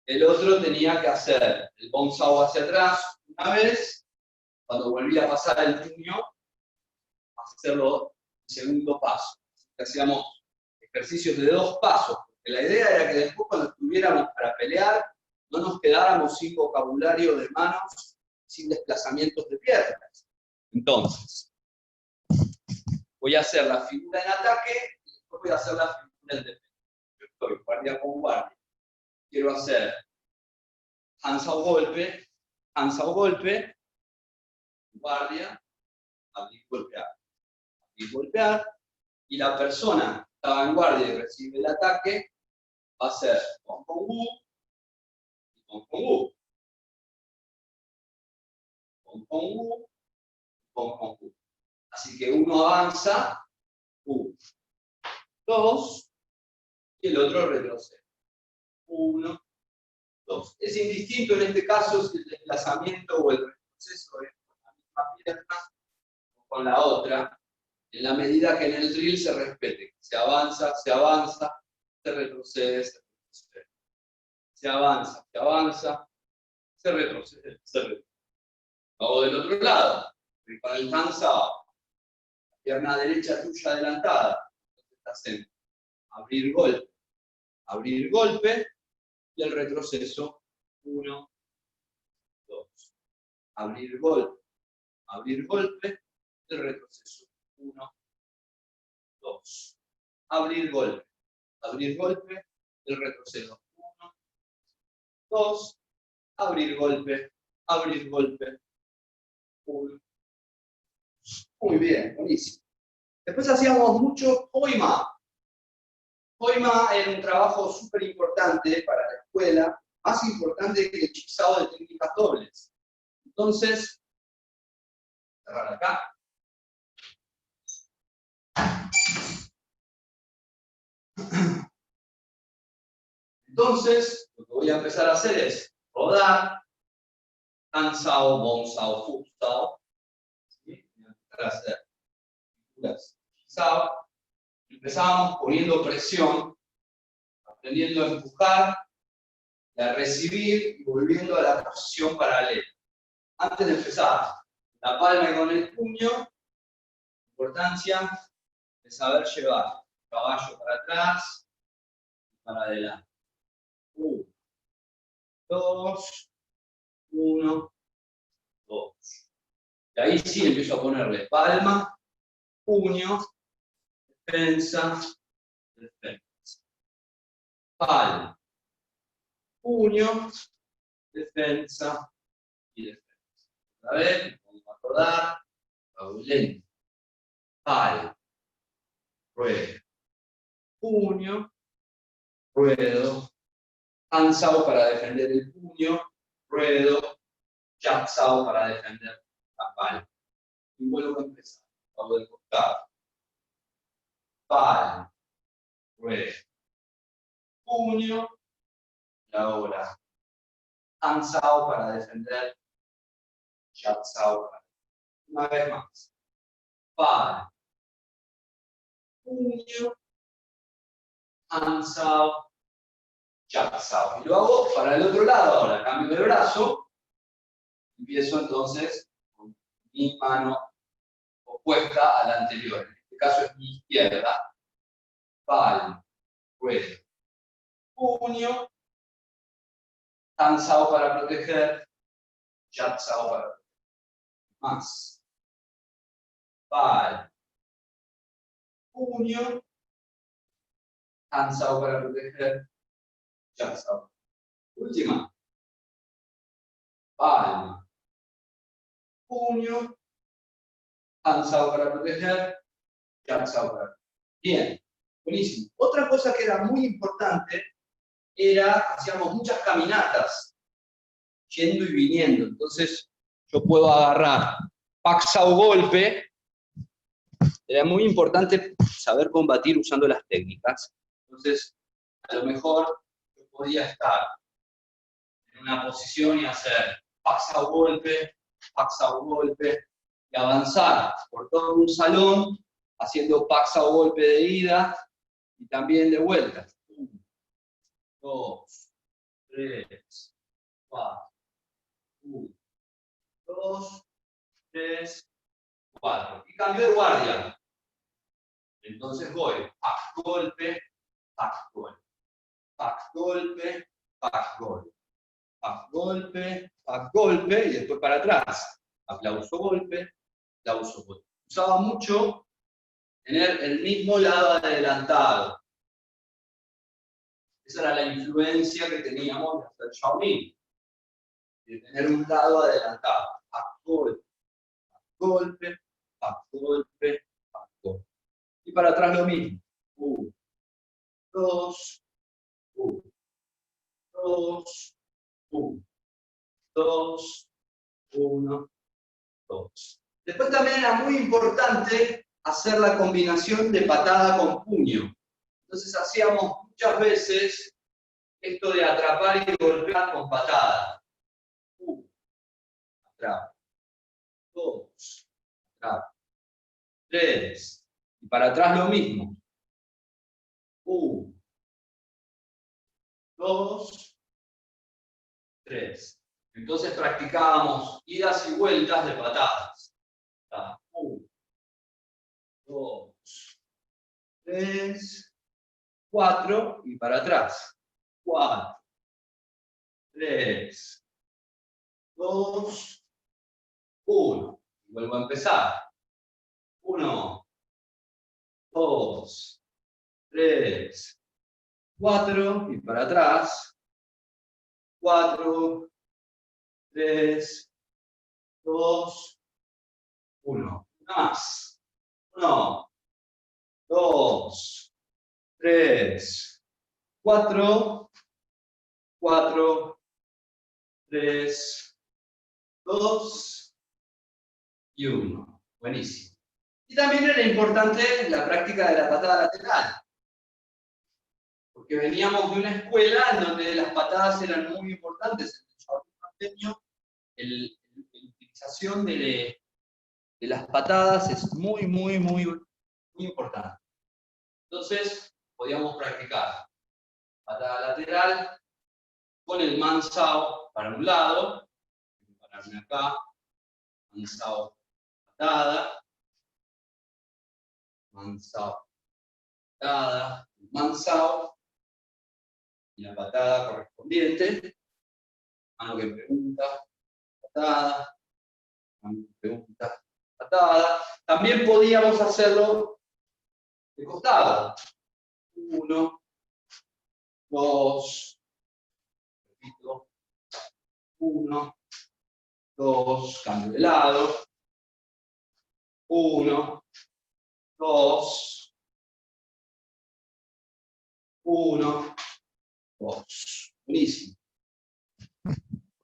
el otro tenía que hacer el bonsao hacia atrás una vez, cuando volvía a pasar el puño, hacerlo el segundo paso. Hacíamos ejercicios de 2 pasos, porque la idea era que después cuando estuviéramos para pelear, no nos quedáramos sin vocabulario de manos, sin desplazamientos de piernas. Entonces, voy a hacer la figura en ataque y después voy a hacer la figura en defensa. Yo estoy guardia con guardia. Quiero hacer handsao golpe, guardia, abrir, golpear, y la persona que estaba en guardia y recibe el ataque va a hacer con wu y con wu. Con wu, con wu. Así que uno avanza, 1, 2, y el otro retrocede. 1, 2. Es indistinto en este caso si el desplazamiento o el retroceso es con la misma pierna o con la otra, en la medida que en el drill se respete. Se avanza, se retrocede, se retrocede. Se avanza, se retrocede, se retrocede. Hago del otro lado. Y para el handsao, la pierna derecha tuya adelantada. Entonces estás en abrir golpe, y el retroceso, 1, 2. Abrir golpe, el retroceso, 1, 2. Abrir golpe, el retroceso, 1, 2. Abrir golpe, 1. Muy bien, buenísimo. Después hacíamos mucho Hoima. Hoima era un trabajo súper importante para la escuela, más importante que el Jigsaw de técnicas dobles. Entonces, cerrar acá. Entonces, lo que voy a empezar a hacer es rodar, handsao, bonsao, futsao. ¿Sí? Voy a empezar a hacer figuras Jigsaw. Empezábamos poniendo presión, aprendiendo a empujar, y a recibir y volviendo a la posición paralela. Antes de empezar, la palma con el puño, importancia de saber llevar el caballo para atrás y para adelante. 1, 2, 1, 2. Y ahí sí empiezo a ponerle palma, puño, defensa, defensa. Palma, puño, defensa y defensa. A ver, vamos a rodar, hago lento. Palma, ruedo. Puño, ruedo. Handsao para defender el puño, ruedo. Jigsaw para defender la palma. Y vuelvo a empezar. Hago del costado. Palma, ruedo. Puño. Y ahora handsao para defender. Jigsaw para defender. Una vez más. Palma, puño. Handsao, Jigsaw. Y lo hago para el otro lado ahora. Cambio de brazo. Empiezo entonces con mi mano opuesta a la anterior. En este caso es mi izquierda. Palma, ruedo. Puño. Handsao para proteger. Jigsaw para proteger. Más. Palma. Puño. Handsao para proteger. Jigsaw. Última. Palma. Puño. Handsao para proteger. Jigsaw para proteger. Bien. Buenísimo. Otra cosa que era muy importante era, hacíamos muchas caminatas, yendo y viniendo. Entonces, yo puedo agarrar Pak Sao golpe, era muy importante saber combatir usando las técnicas. Entonces, a lo mejor yo podía estar en una posición y hacer paxa-golpe, y avanzar por todo un salón haciendo paxa-golpe de ida y también de vuelta. 1, 2, 3, 4. 1, 2, 3, 4. Y cambio de guardia. Entonces voy, pax golpe, pax golpe, pax golpe, pax golpe, pax golpe, pax golpe, y después para atrás. Aplauso golpe, aplauso golpe. Usaba mucho tener el mismo lado adelantado. Esa era la influencia que teníamos de hacer Shaolin. De tener un lado adelantado. Pax golpe, pax golpe, pax golpe, pax golpe. Y para atrás lo mismo. 1, 2, 1, 2, 1, 2, 1, 2. Después también era muy importante hacer la combinación de patada con puño. Entonces hacíamos muchas veces esto de atrapar y golpear con patada. 1, atrapa. 2, atrapa. 3. Y para atrás lo mismo. 1, 2, 3. Entonces practicábamos idas y vueltas de patadas. 1, 2, 3, 4 y para atrás. 4, 3, 2, 1. Y vuelvo a empezar. 1, 2, 3, 4 y para atrás. 4, 3, 2, 1. Una más. 1, 2, 3, 4, 4, 3, 2 y 1. Buenísimo. Y también era importante la práctica de la patada lateral. Porque veníamos de una escuela en donde las patadas eran muy importantes. En el la utilización de las patadas es muy importante. Entonces, podíamos practicar patada lateral con el mansao para un lado, pararme acá, mansao, patada, mansao, patada, mansao, y la patada correspondiente, mano que pregunta, patada, mano que pregunta, patada. También podíamos hacerlo de costado. 1, 2, repito, 1, 2, cambio de lado, 1, 2, 1, 2. Buenísimo.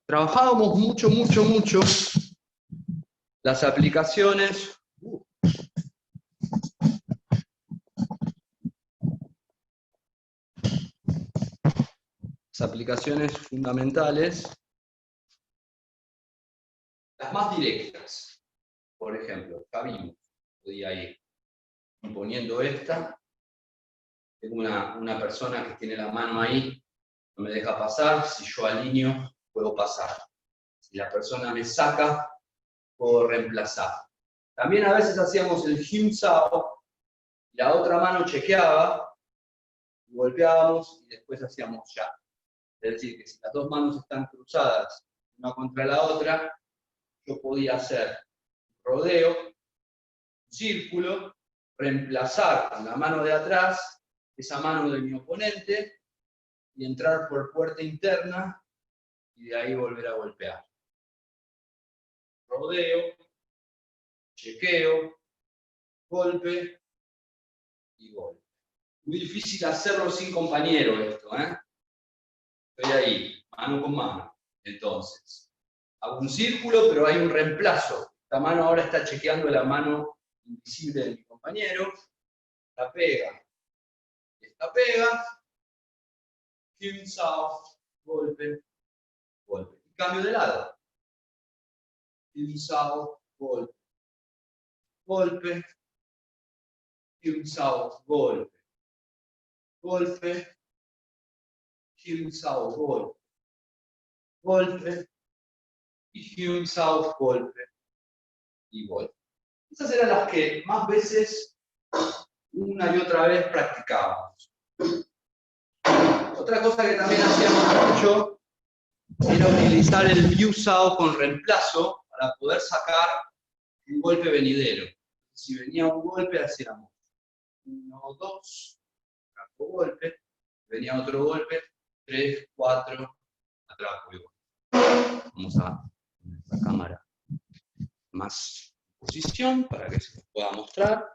Trabajábamos mucho las aplicaciones. Las aplicaciones fundamentales, las más directas. Por ejemplo, ya vimos, podía ir imponiendo esta. Tengo una persona que tiene la mano ahí, no me deja pasar. Si yo alineo, puedo pasar. Si la persona me saca, puedo reemplazar. También a veces hacíamos el Himsao, y la otra mano chequeaba, y golpeábamos, y después hacíamos ya. Es decir, que si las dos manos están cruzadas una contra la otra, yo podía hacer un rodeo, un círculo, reemplazar con la mano de atrás esa mano de mi oponente y entrar por puerta interna y de ahí volver a golpear. Rodeo, chequeo, golpe y golpe. Muy difícil hacerlo sin compañero esto, ¿eh? Estoy ahí, mano con mano. Entonces, hago un círculo, pero hay un reemplazo. Esta mano ahora está chequeando la mano invisible de mi compañero, esta pega, esta pega, Hyun Sao, golpe, golpe. Y cambio de lado. Hyun Sao, golpe, golpe, Hyun Sao, golpe, golpe, Hyun Sao, golpe, golpe, y Hyun Sao, golpe, y golpe. Esas eran las que más veces, una y otra vez, practicábamos. Otra cosa que también hacíamos mucho era utilizar el View Sao con reemplazo para poder sacar un golpe venidero. Si venía un golpe, hacíamos 1, 2, atrapo, golpe, venía otro golpe, 3, 4, atrapo y golpe. Vamos a poner la cámara más en posición para que se pueda mostrar.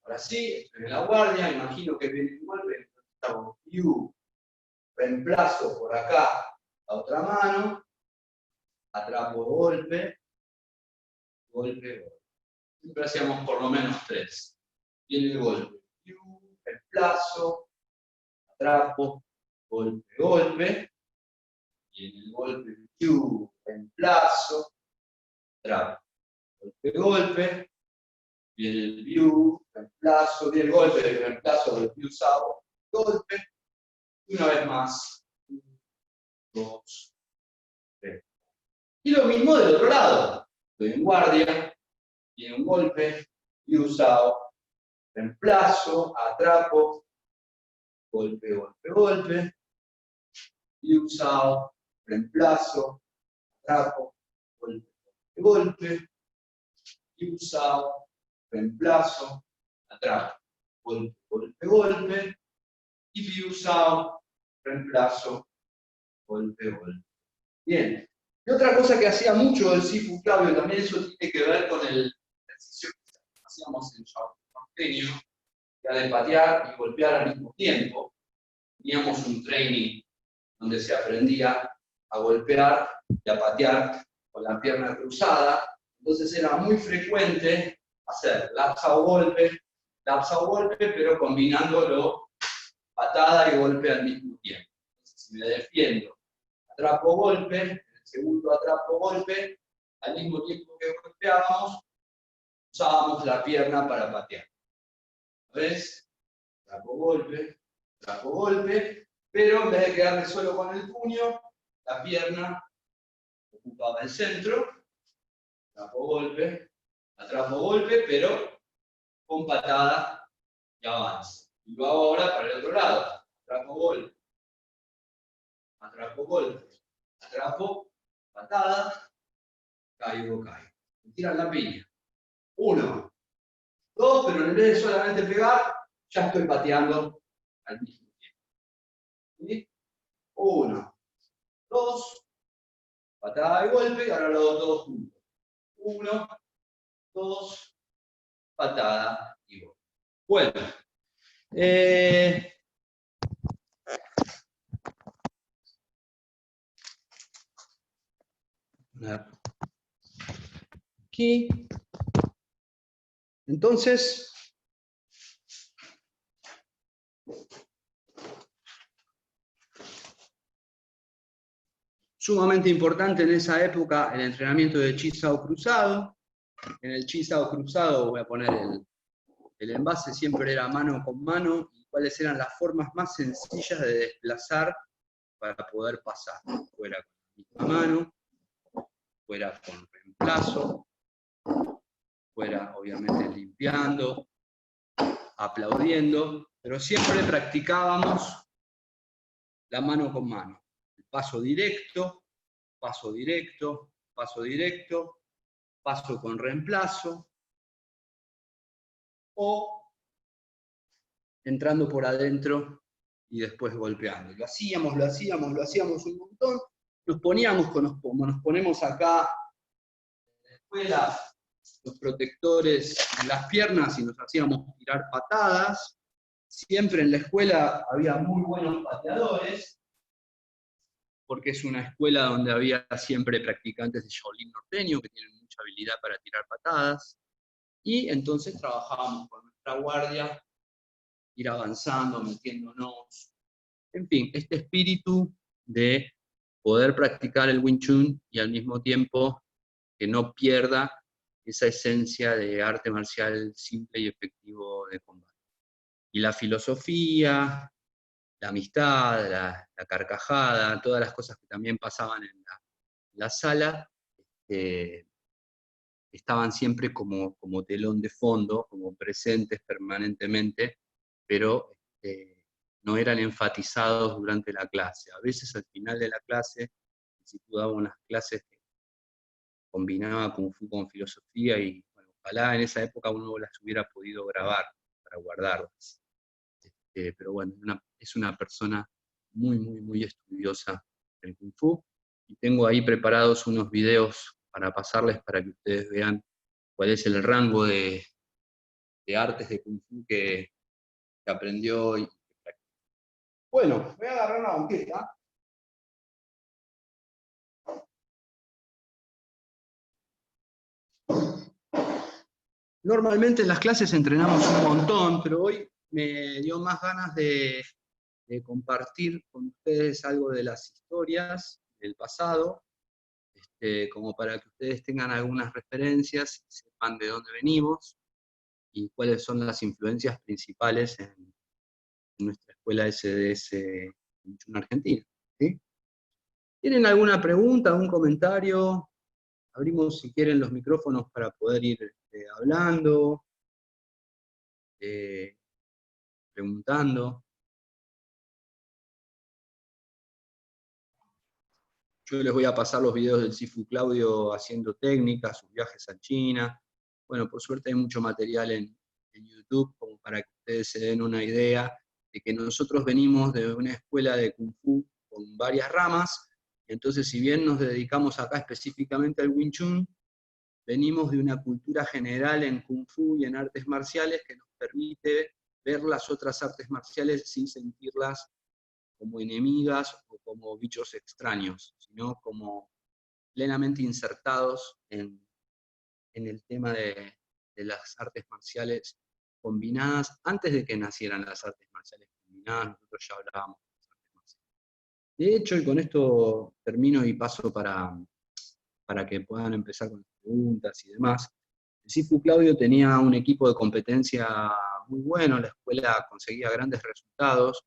Ahora sí, estoy en la guardia, imagino que viene un golpe, estamos view, reemplazo por acá a otra mano, atrapo, golpe, golpe, golpe. Siempre hacíamos por lo menos 3. Viene el golpe, view, reemplazo, atrapo, golpe, golpe. Viene el golpe, view, reemplazo, atrapo, golpe, golpe. Viene el view, reemplazo, viene el golpe, el reemplazo del view Sao, golpe. Y una vez más, 1, 2, 3. Y lo mismo del otro lado. Estoy en guardia, viene un golpe, view Sao, reemplazo, atrapo, golpe, golpe, golpe. View Sao, reemplazo, atrapo, golpe, golpe, golpe. View Sao, reemplazo, atrapo, golpe, golpe, golpe. Y View Sao, reemplazo, golpe, golpe. Bien. Y otra cosa que hacía mucho el Sifu Claudio, también eso tiene que ver con el ejercicio que hacíamos en Shaolin, que era de patear y golpear al mismo tiempo. Teníamos un training donde se aprendía a golpear y a patear con la pierna cruzada. Entonces era muy frecuente hacer lapsao golpe, pero combinándolo patada y golpe al mismo tiempo. Entonces, si me defiendo, atrapo golpe, en el segundo atrapo golpe, al mismo tiempo que golpeábamos, usábamos la pierna para patear. ¿Ves? Atrapo golpe, pero en vez de quedarme solo con el puño, la pierna ocupaba el centro, atrapo golpe, pero con patada y avance. Y lo hago ahora para el otro lado. Atrapo golpe, atrapo, patada, caigo. Me tiran la piña. 1, 2, pero en vez de solamente pegar, ya estoy pateando al mismo tiempo. ¿Sí? 1, 2, patada y golpe, ahora lo hago todos juntos. 1, 2, patada y golpe. Bueno. Aquí. Entonces, sumamente importante en esa época el entrenamiento de Chi Sao cruzado. En el Chi Sao cruzado, voy a poner el envase, siempre era mano con mano, y cuáles eran las formas más sencillas de desplazar para poder pasar. Fuera con la misma mano, fuera con reemplazo, fuera obviamente limpiando, aplaudiendo, pero siempre practicábamos la mano con mano. El paso directo, paso directo, paso directo, paso con reemplazo, o entrando por adentro y después golpeando. Lo hacíamos un montón. Nos poníamos, como nos ponemos acá en la escuela, los protectores en las piernas y nos hacíamos tirar patadas. Siempre en la escuela había muy buenos pateadores. porque es una escuela donde había siempre practicantes de Shaolin norteño que tienen mucha habilidad para tirar patadas, y entonces trabajábamos con nuestra guardia, ir avanzando, metiéndonos, en fin, este espíritu de poder practicar el Wing Chun y al mismo tiempo que no pierda esa esencia de arte marcial simple y efectivo de combate. Y la filosofía, la amistad, la carcajada, todas las cosas que también pasaban en la sala, eh, estaban siempre como telón de fondo, como presentes permanentemente, pero no eran enfatizados durante la clase. A veces al final de la clase, si tú dabas unas clases que combinaba Kung Fu con filosofía, y bueno, ojalá en esa época uno las hubiera podido grabar para guardarlas. Pero bueno, es una persona muy, muy, muy estudiosa del Kung Fu, y tengo ahí preparados unos videos para pasarles para que ustedes vean cuál es el rango de artes de Kung Fu que aprendió y que practica. Bueno, voy a agarrar una banqueta. Normalmente en las clases entrenamos un montón, pero hoy me dio más ganas de compartir con ustedes algo de las historias del pasado, como para que ustedes tengan algunas referencias, sepan de dónde venimos y cuáles son las influencias principales en nuestra escuela SDS en Argentina. ¿Sí? ¿Tienen alguna pregunta, algún comentario? Abrimos, si quieren, los micrófonos para poder ir hablando, eh, preguntando. Yo les voy a pasar los videos del Sifu Claudio haciendo técnicas, sus viajes a China. Bueno, por suerte hay mucho material en YouTube como para que ustedes se den una idea de que nosotros venimos de una escuela de Kung Fu con varias ramas. Entonces, si bien nos dedicamos acá específicamente al Wing Chun, venimos de una cultura general en Kung Fu y en artes marciales que nos permite ver las otras artes marciales sin sentirlas como enemigas o como bichos extraños, sino como plenamente insertados en el tema de las artes marciales combinadas. Antes de que nacieran las artes marciales combinadas, nosotros ya hablábamos de las artes marciales. De hecho, y con esto termino y paso para que puedan empezar con las preguntas y demás, el Sifu Claudio tenía un equipo de competencia muy bueno, la escuela conseguía grandes resultados,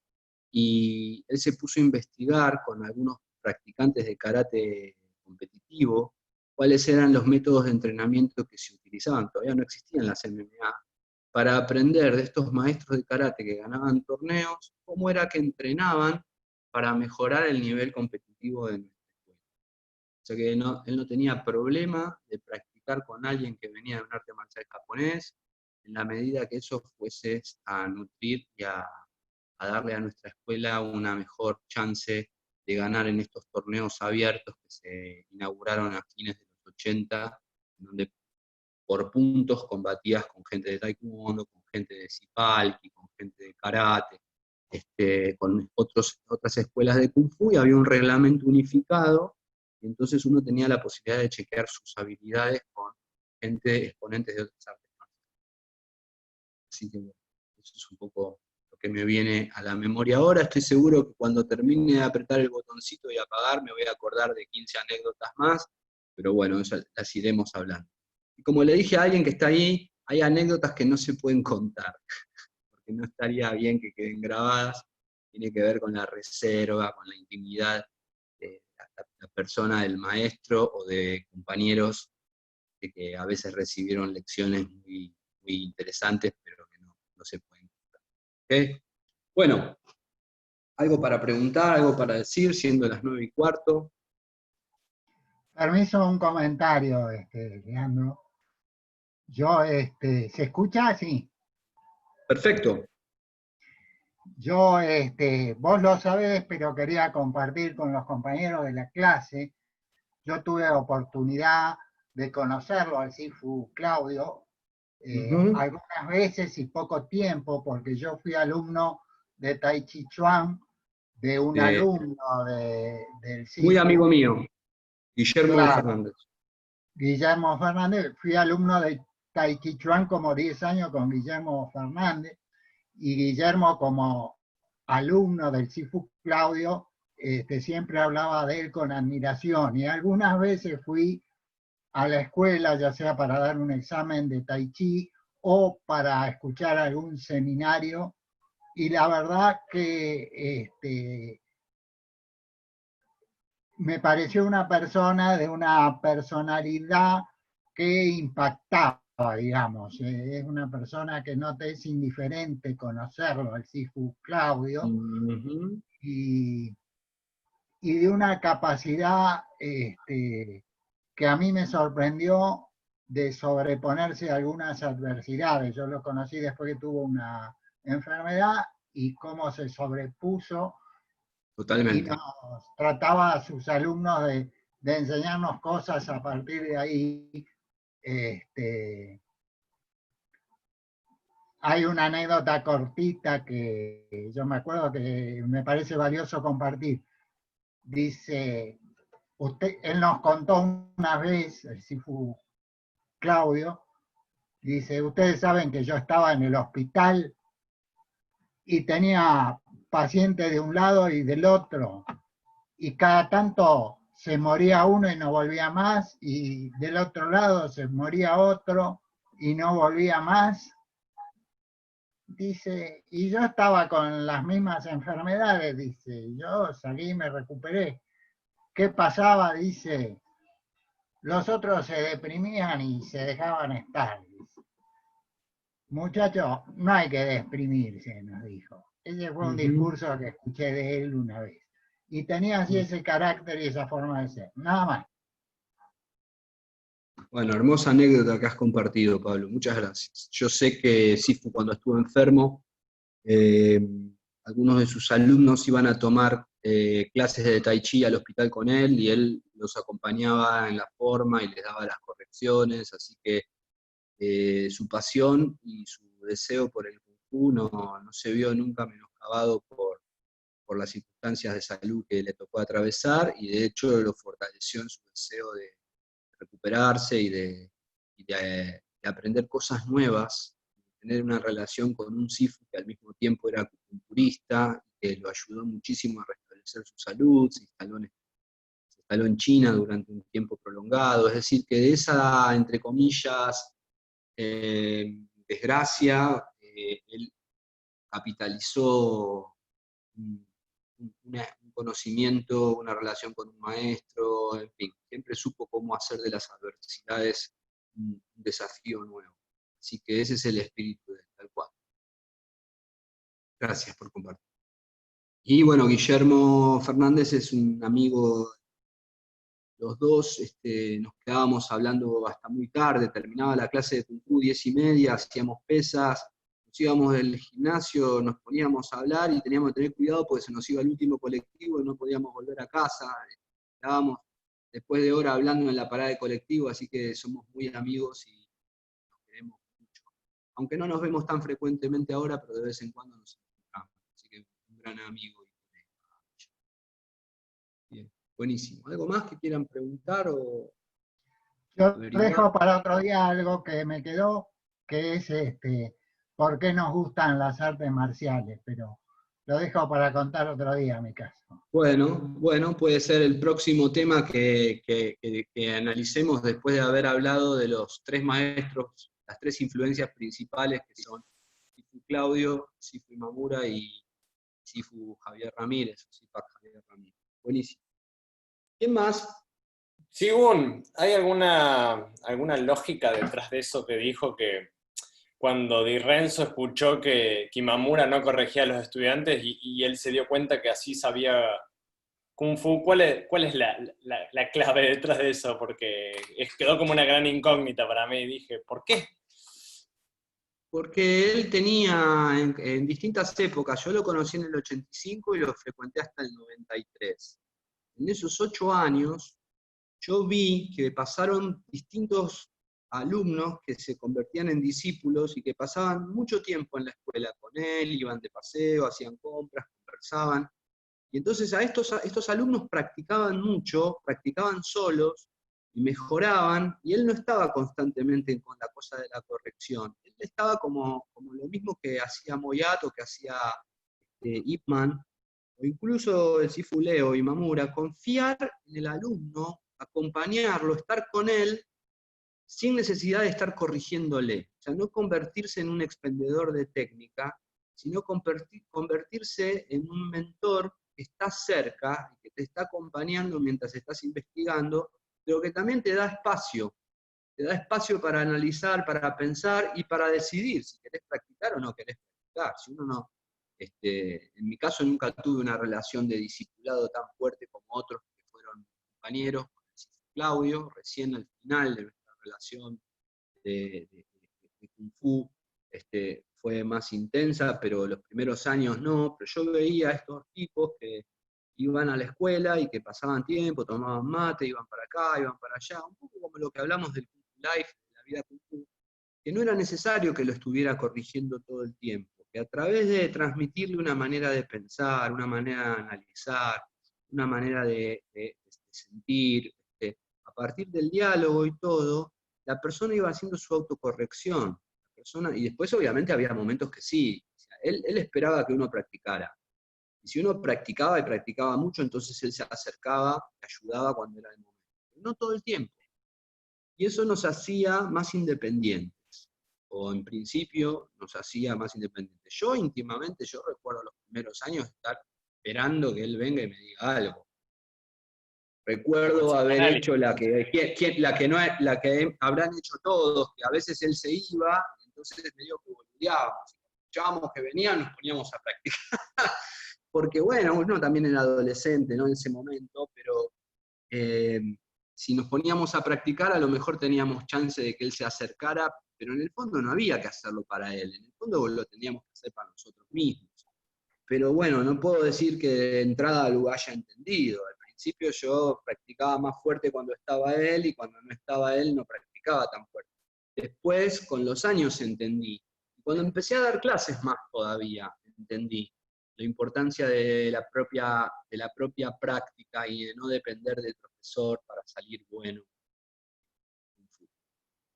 y él se puso a investigar con algunos practicantes de karate competitivo cuáles eran los métodos de entrenamiento que se utilizaban. Todavía no existían las MMA, para aprender de estos maestros de karate que ganaban torneos, cómo era que entrenaban para mejorar el nivel competitivo de nuestra escuela. O sea que él no tenía problema de practicar con alguien que venía de un arte marcial japonés, en la medida que eso fuese a nutrir y a darle a nuestra escuela una mejor chance de ganar en estos torneos abiertos que se inauguraron a fines de los 80, donde por puntos combatías con gente de taekwondo, con gente de sipalki, con gente de karate, con otras escuelas de kung fu, y había un reglamento unificado, y entonces uno tenía la posibilidad de chequear sus habilidades con gente, exponentes de otras artes marciales. Así que eso es un poco lo que me viene a la memoria ahora. Estoy seguro que cuando termine de apretar el botoncito y apagar, me voy a acordar de 15 anécdotas más, pero bueno, esas las iremos hablando. Y como le dije a alguien que está ahí, hay anécdotas que no se pueden contar, porque no estaría bien que queden grabadas. Tiene que ver con la reserva, con la intimidad de la persona, del maestro o de compañeros que a veces recibieron lecciones muy, muy interesantes, pero que no se pueden contar. ¿Okay? Bueno, algo para preguntar, algo para decir, siendo las 9:15. Permiso, un comentario, Leandro. Yo, ¿se escucha así? Perfecto. Yo, vos lo sabés, pero quería compartir con los compañeros de la clase. Yo tuve la oportunidad de conocerlo al Sifu Claudio algunas veces y poco tiempo, porque yo fui alumno de Tai Chi Chuan de un de- alumno del muy amigo CIFU, mío, Guillermo claro, Fernández. Guillermo Fernández. Fui alumno de Tai Chi Chuan como 10 años con Guillermo Fernández, y Guillermo como alumno del CIFU Claudio, siempre hablaba de él con admiración, y algunas veces fui a la escuela, ya sea para dar un examen de Tai Chi o para escuchar algún seminario, y la verdad que me pareció una persona de una personalidad que impactaba, digamos. Es una persona que no te es indiferente conocerlo, al Sifu Claudio, Ujú. y, y de una capacidad que a mí me sorprendió de sobreponerse a algunas adversidades. Yo lo conocí después que tuvo una enfermedad, y cómo se sobrepuso, y Totalmente. nos trataba a sus alumnos de enseñarnos cosas a partir de ahí. Este, Hay una anécdota cortita que yo me acuerdo que me parece valioso compartir. Dice, él nos contó una vez, el Sifu Claudio, dice, ustedes saben que yo estaba en el hospital y tenía pacientes de un lado y del otro, y cada tanto se moría uno y no volvía más, y del otro lado se moría otro y no volvía más. Dice, y yo estaba con las mismas enfermedades, dice, yo salí y me recuperé. ¿Qué pasaba? Dice, los otros se deprimían y se dejaban estar. Dice. Muchachos, no hay que deprimirse, nos dijo. Ese fue un Ujú. discurso que escuché de él una vez. Y tenía así ese carácter y esa forma de ser. Nada más. Bueno, hermosa anécdota que has compartido, Pablo. Muchas gracias. Yo sé que Sifu cuando estuvo enfermo, eh, algunos de sus alumnos iban a tomar clases de Tai Chi al hospital con él y él los acompañaba en la forma y les daba las correcciones, así que su pasión y su deseo por el Kung Fu no se vio nunca menoscabado por las circunstancias de salud que le tocó atravesar y de hecho lo fortaleció en su deseo de recuperarse y de aprender cosas nuevas, tener una relación con un Sifu que al mismo tiempo era acupunturista, que lo ayudó muchísimo a restablecer su salud, se instaló en China durante un tiempo prolongado, es decir, que de esa, entre comillas, desgracia, él capitalizó un, un conocimiento, una relación con un maestro, en fin, siempre supo cómo hacer de las adversidades un desafío nuevo. Así que ese es el espíritu de tal cual. Gracias por compartir. Y bueno, Guillermo Fernández es un amigo, los dos nos quedábamos hablando hasta muy tarde, terminaba la clase de Kung Fu 10:30, hacíamos pesas, nos íbamos del gimnasio, nos poníamos a hablar y teníamos que tener cuidado porque se nos iba el último colectivo y no podíamos volver a casa. Estábamos después de hora hablando en la parada de colectivo, así que somos muy amigos y nos queremos mucho. Aunque no nos vemos tan frecuentemente ahora, pero de vez en cuando nos encontramos. Así que un gran amigo y colega. Bien, buenísimo. ¿Algo más que quieran preguntar o Yo averiguar? dejo para otro día algo que me quedó, que es por qué nos gustan las artes marciales, pero lo dejo para contar otro día, mi caso. Bueno, puede ser el próximo tema que analicemos después de haber hablado de los tres maestros, las tres influencias principales que son Sifu Claudio, Sifu Imamura y Sifu Javier Ramírez, Sipak Javier Ramírez. Buenísimo. ¿Quién más? Sigun, ¿hay alguna lógica detrás de eso que dijo que cuando Di Renzo escuchó que Kimamura no corregía a los estudiantes y él se dio cuenta que así sabía Kung Fu, ¿cuál es la clave detrás de eso? Porque quedó como una gran incógnita para mí. Dije, ¿por qué? Porque él tenía en distintas épocas, yo lo conocí en el 85 y lo frecuenté hasta el 93. En esos 8 años, yo vi que pasaron distintos alumnos que se convertían en discípulos y que pasaban mucho tiempo en la escuela con él, iban de paseo, hacían compras, conversaban. Y entonces estos alumnos practicaban mucho, practicaban solos, y mejoraban, y él no estaba constantemente con la cosa de la corrección. Él estaba como lo mismo que hacía Moyato, que hacía Ip Man, o incluso el Sifu Leo Imamura, confiar en el alumno, acompañarlo, estar con él, sin necesidad de estar corrigiéndole. O sea, no convertirse en un expendedor de técnica, sino convertirse en un mentor que está cerca, y que te está acompañando mientras estás investigando, pero que también te da espacio para analizar, para pensar y para decidir si querés practicar o no querés practicar. Si uno no, en mi caso nunca tuve una relación de discipulado tan fuerte como otros que fueron compañeros, con Claudio, recién al final de nuestra relación de Kung Fu, fue más intensa, pero los primeros años no, pero yo veía a estos tipos que iban a la escuela y que pasaban tiempo, tomaban mate, iban para acá, iban para allá, un poco como lo que hablamos del Kung Fu Life, de la vida Kung Fu, que no era necesario que lo estuviera corrigiendo todo el tiempo, que a través de transmitirle una manera de pensar, una manera de analizar, una manera de sentir, a partir del diálogo y todo, la persona iba haciendo su autocorrección. Y después obviamente había momentos que sí, o sea, él esperaba que uno practicara. Y si uno practicaba y practicaba mucho, entonces él se acercaba, te ayudaba cuando era el momento. Pero no todo el tiempo. Y eso nos hacía más independientes. O en principio nos hacía más independientes. Yo íntimamente, yo recuerdo los primeros años estar esperando que él venga y me diga algo. Recuerdo haber hecho la que habrán hecho todos, que a veces él se iba, entonces medio que boludeábamos. Escuchábamos que venía, nos poníamos a practicar. Porque bueno, uno también era adolescente, ¿no? En ese momento, pero si nos poníamos a practicar, a lo mejor teníamos chance de que él se acercara, pero en el fondo no había que hacerlo para él, en el fondo lo teníamos que hacer para nosotros mismos. Pero bueno, no puedo decir que de entrada lo haya entendido. Al principio yo practicaba más fuerte cuando estaba él, y cuando no estaba él no practicaba tan fuerte. Después, con los años entendí. Y cuando empecé a dar clases más todavía, entendí la importancia de la propia práctica y de no depender del profesor para salir bueno.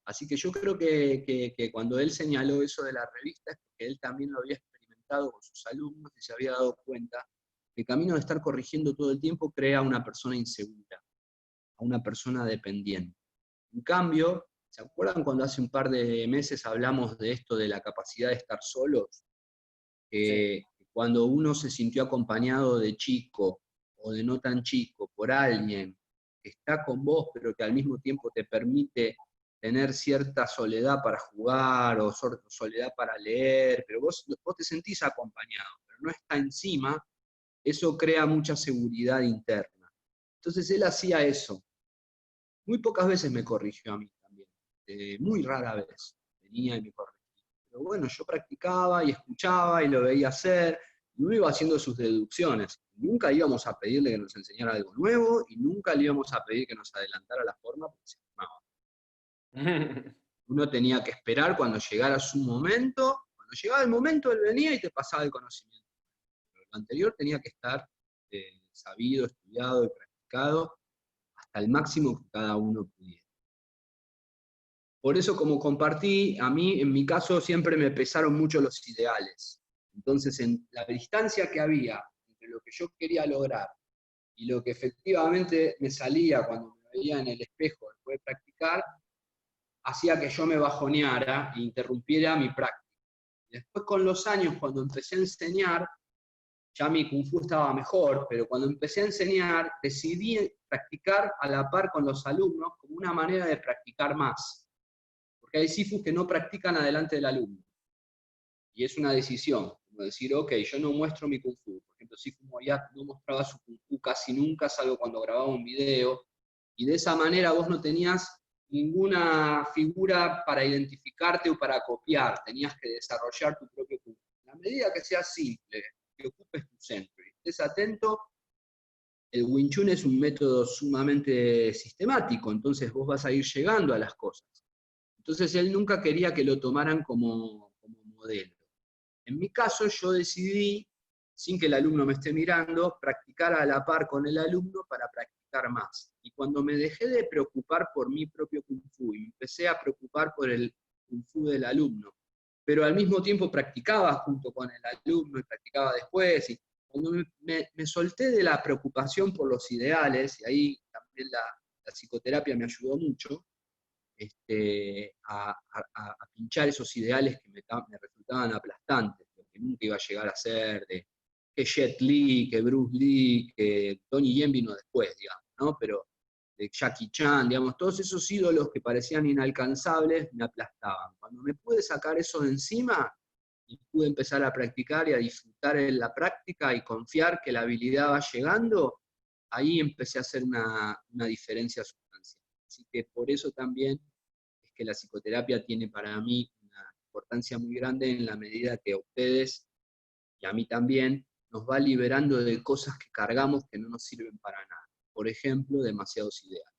Así que yo creo que cuando él señaló eso de la revista, es porque él también lo había experimentado con sus alumnos y se había dado cuenta que el camino de estar corrigiendo todo el tiempo crea a una persona insegura, a una persona dependiente. En cambio, ¿se acuerdan cuando hace un par de meses hablamos de esto de la capacidad de estar solos? Sí. Cuando uno se sintió acompañado de chico o de no tan chico por alguien que está con vos, pero que al mismo tiempo te permite tener cierta soledad para jugar o soledad para leer, pero vos te sentís acompañado, pero no está encima, eso crea mucha seguridad interna. Entonces él hacía eso. Muy pocas veces me corrigió a mí también, muy rara vez venía y me corregía. Pero bueno, yo practicaba y escuchaba y lo veía hacer, y uno iba haciendo sus deducciones. Nunca íbamos a pedirle que nos enseñara algo nuevo, y nunca le íbamos a pedir que nos adelantara la forma, porque se animaba. Uno tenía que esperar cuando llegara su momento. Cuando llegaba el momento, él venía y te pasaba el conocimiento. Pero lo anterior tenía que estar sabido, estudiado y practicado hasta el máximo que cada uno pudiera. Por eso, como compartí, a mí, en mi caso, siempre me pesaron mucho los ideales. Entonces, en la distancia que había entre lo que yo quería lograr y lo que efectivamente me salía cuando me veía en el espejo después de practicar, hacía que yo me bajoneara e interrumpiera mi práctica. Después, con los años, cuando empecé a enseñar, ya mi Kung Fu estaba mejor, pero cuando empecé a enseñar, decidí practicar a la par con los alumnos como una manera de practicar más. Porque hay sifus que no practican adelante del alumno. Y es una decisión, como decir, ok, yo no muestro mi Kung Fu. Por ejemplo, Sifu Moyat no mostraba su Kung Fu casi nunca, salvo cuando grababa un video. Y de esa manera vos no tenías ninguna figura para identificarte o para copiar. Tenías que desarrollar tu propio Kung Fu. A medida que sea simple, que ocupes tu centro y estés atento, el Wing Chun es un método sumamente sistemático, entonces vos vas a ir llegando a las cosas. Entonces él nunca quería que lo tomaran como modelo. En mi caso yo decidí sin que el alumno me esté mirando, practicar a la par con el alumno para practicar más. Y cuando me dejé de preocupar por mi propio Kung Fu y empecé a preocupar por el Kung Fu del alumno, pero al mismo tiempo practicaba junto con el alumno y practicaba después, y cuando me solté de la preocupación por los ideales, y ahí también la psicoterapia me ayudó mucho, a pinchar esos ideales que me resultaban aplastantes, lo que nunca iba a llegar a ser, de que Jet Li, que Bruce Lee, que Donnie Yen vino después, digamos, ¿no? Pero de Jackie Chan, digamos, todos esos ídolos que parecían inalcanzables me aplastaban. Cuando me pude sacar eso de encima y pude empezar a practicar y a disfrutar en la práctica y confiar que la habilidad va llegando, ahí empecé a hacer una diferencia sustancial. Así que por eso también es que la psicoterapia tiene para mí una importancia muy grande en la medida que a ustedes, y a mí también, nos va liberando de cosas que cargamos que no nos sirven para nada. Por ejemplo, demasiados ideales.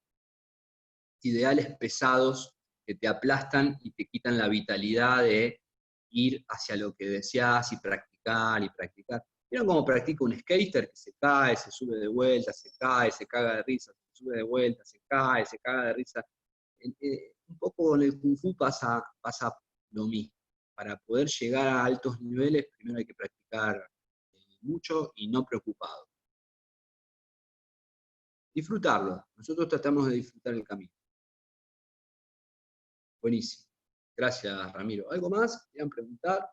Ideales pesados que te aplastan y te quitan la vitalidad de ir hacia lo que deseas y practicar y practicar. ¿Vieron cómo practica un skater que se cae, se sube de vuelta, se cae, se caga de risa, se sube de vuelta, se cae, se caga de risa? Un poco con el Kung Fu pasa lo mismo. Para poder llegar a altos niveles, primero hay que practicar mucho y no preocupado. Disfrutarlo. Nosotros tratamos de disfrutar el camino. Buenísimo. Gracias, Ramiro. ¿Algo más? ¿Quieran preguntar?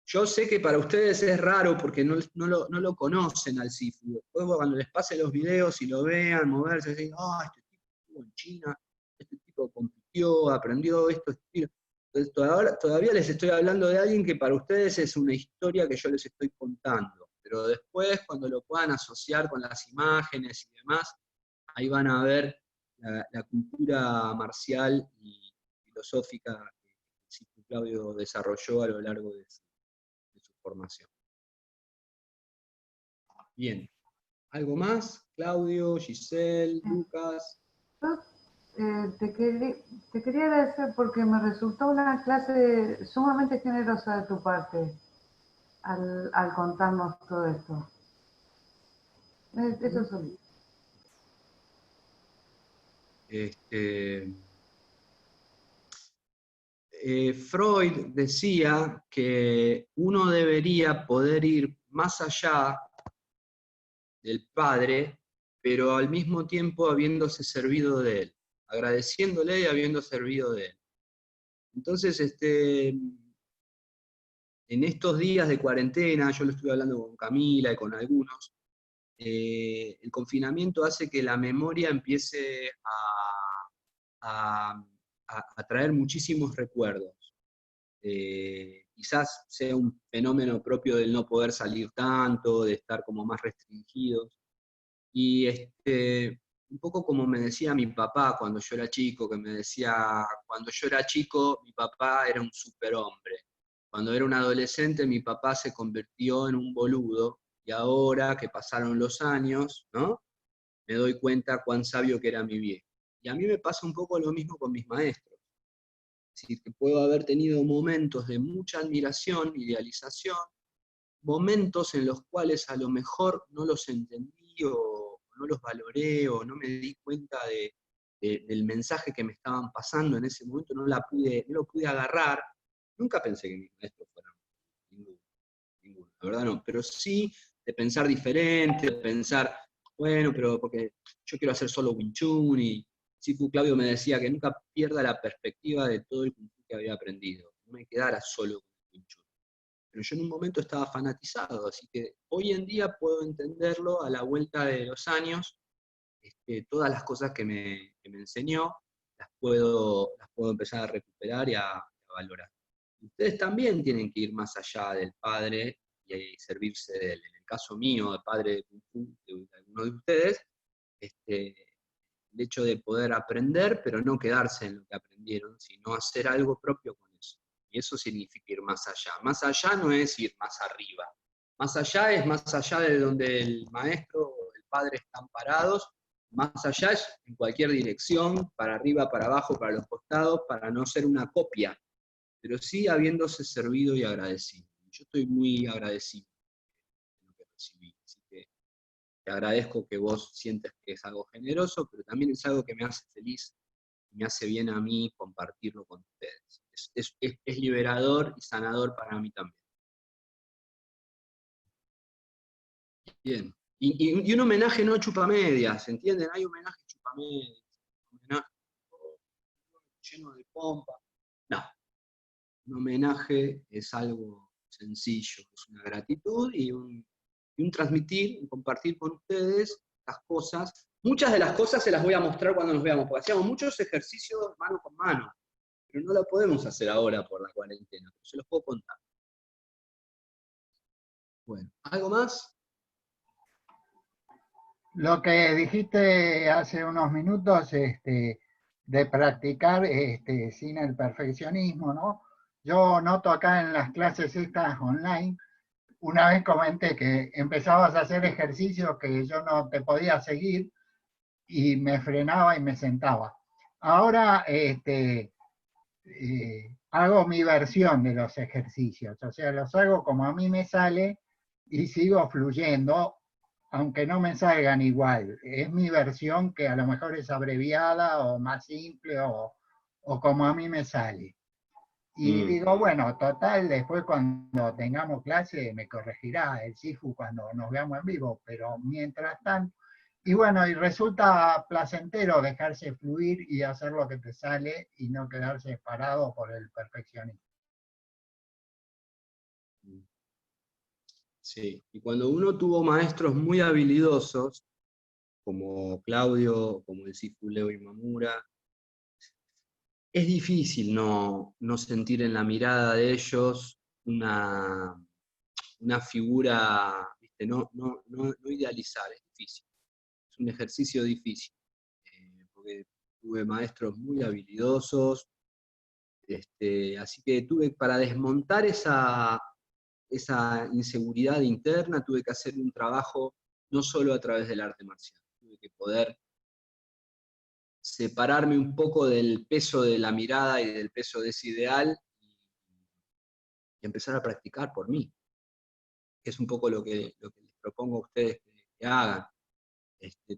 Yo sé que para ustedes es raro porque no lo conocen al Sifu. Después cuando les pase los videos y lo vean moverse, dicen, este tipo estuvo en China, este tipo compitió, aprendió esto. Entonces todavía les estoy hablando de alguien que para ustedes es una historia que yo les estoy contando. Pero después, cuando lo puedan asociar con las imágenes y demás, ahí van a ver la cultura marcial y filosófica que Sifu Claudio desarrolló a lo largo de su formación. Bien. ¿Algo más? Claudio, Giselle, Lucas. Te quería agradecer porque me resultó una clase sumamente generosa de tu parte al contarnos todo esto. Eso solito. Freud decía que uno debería poder ir más allá del padre, pero al mismo tiempo habiéndose servido de él, agradeciéndole y habiendo servido de él. Entonces, en estos días de cuarentena, yo lo estuve hablando con Camila y con algunos, el confinamiento hace que la memoria empiece a traer muchísimos recuerdos. Quizás sea un fenómeno propio del no poder salir tanto, de estar como más restringidos. Y un poco como me decía mi papá cuando yo era chico, que me decía, cuando yo era chico, mi papá era un superhombre. Cuando era un adolescente, mi papá se convirtió en un boludo, y ahora que pasaron los años, ¿no? Me doy cuenta cuán sabio que era mi viejo. Y a mí me pasa un poco lo mismo con mis maestros. Es decir, que puedo haber tenido momentos de mucha admiración, idealización, momentos en los cuales a lo mejor no los entendí o no los valoré o no me di cuenta del mensaje que me estaban pasando en ese momento, no lo pude agarrar. Nunca pensé que mis maestros fueran ninguno, la verdad no, pero sí de pensar diferente, de pensar, bueno, pero porque yo quiero hacer solo Wing Chun, y Sifu Claudio me decía que nunca pierda la perspectiva de todo el Kung Fu que había aprendido, no me quedara solo con el Wing Chun. Pero yo en un momento estaba fanatizado, así que hoy en día puedo entenderlo a la vuelta de los años, todas las cosas que me enseñó, las puedo empezar a recuperar y a valorar. Ustedes también tienen que ir más allá del padre y servirse de él. En el caso mío, de padre de Kung Fu, de alguno de ustedes, el hecho de poder aprender, pero no quedarse en lo que aprendieron, sino hacer algo propio con eso. Y eso significa ir más allá. Más allá no es ir más arriba. Más allá es más allá de donde el maestro o el padre están parados. Más allá es en cualquier dirección, para arriba, para abajo, para los costados, para no ser una copia, pero sí habiéndose servido y agradecido. yo estoy muy agradecido de lo que recibí. Así que te agradezco que vos sientes que es algo generoso, pero también es algo que me hace feliz, me hace bien a mí compartirlo con ustedes. Es liberador y sanador para mí también. Bien. Y un homenaje no chupamedias, ¿entienden? Hay homenaje chupamedias, homenaje lleno de pompa. No, un homenaje es algo sencillo, es una gratitud y un transmitir, un compartir con ustedes las cosas. Muchas de las cosas se las voy a mostrar cuando nos veamos, porque hacíamos muchos ejercicios mano con mano, pero no lo podemos hacer ahora por la cuarentena, pero se los puedo contar. Bueno, ¿algo más? Lo que dijiste hace unos minutos, de practicar sin el perfeccionismo, ¿no? Yo noto acá en las clases estas online, una vez comenté que empezabas a hacer ejercicios que yo no te podía seguir y me frenaba y me sentaba. Ahora hago mi versión de los ejercicios, o sea, los hago como a mí me sale y sigo fluyendo, aunque no me salgan igual. Es mi versión que a lo mejor es abreviada o más simple o como a mí me sale. Y digo, bueno, total, después cuando tengamos clase me corregirá el Sifu cuando nos veamos en vivo, pero mientras tanto, y bueno, y resulta placentero dejarse fluir y hacer lo que te sale y no quedarse parado por el perfeccionismo. Sí, y cuando uno tuvo maestros muy habilidosos, como Claudio, como el Sifu Leo Imamura, es difícil no sentir en la mirada de ellos una figura, ¿viste? No idealizar, es difícil, es un ejercicio difícil, porque tuve maestros muy habilidosos, así que tuve para desmontar esa inseguridad interna, tuve que hacer un trabajo no solo a través del arte marcial, tuve que poder separarme un poco del peso de la mirada y del peso de ese ideal y empezar a practicar por mí, que es un poco lo que les propongo a ustedes que hagan.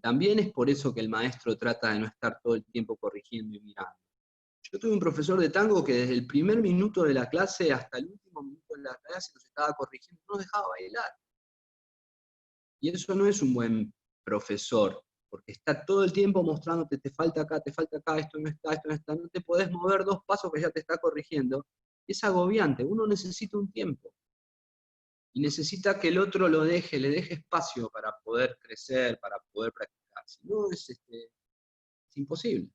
También es por eso que el maestro trata de no estar todo el tiempo corrigiendo y mirando. Yo tuve un profesor de tango que desde el primer minuto de la clase hasta el último minuto de la clase nos estaba corrigiendo, no nos dejaba bailar. Y eso no es un buen profesor, porque está todo el tiempo mostrándote, te falta acá, esto no está, no te podés mover 2 pasos que ya te está corrigiendo. Es agobiante, uno necesita un tiempo. Y necesita que el otro le deje espacio para poder crecer, para poder practicar. Si no, es imposible.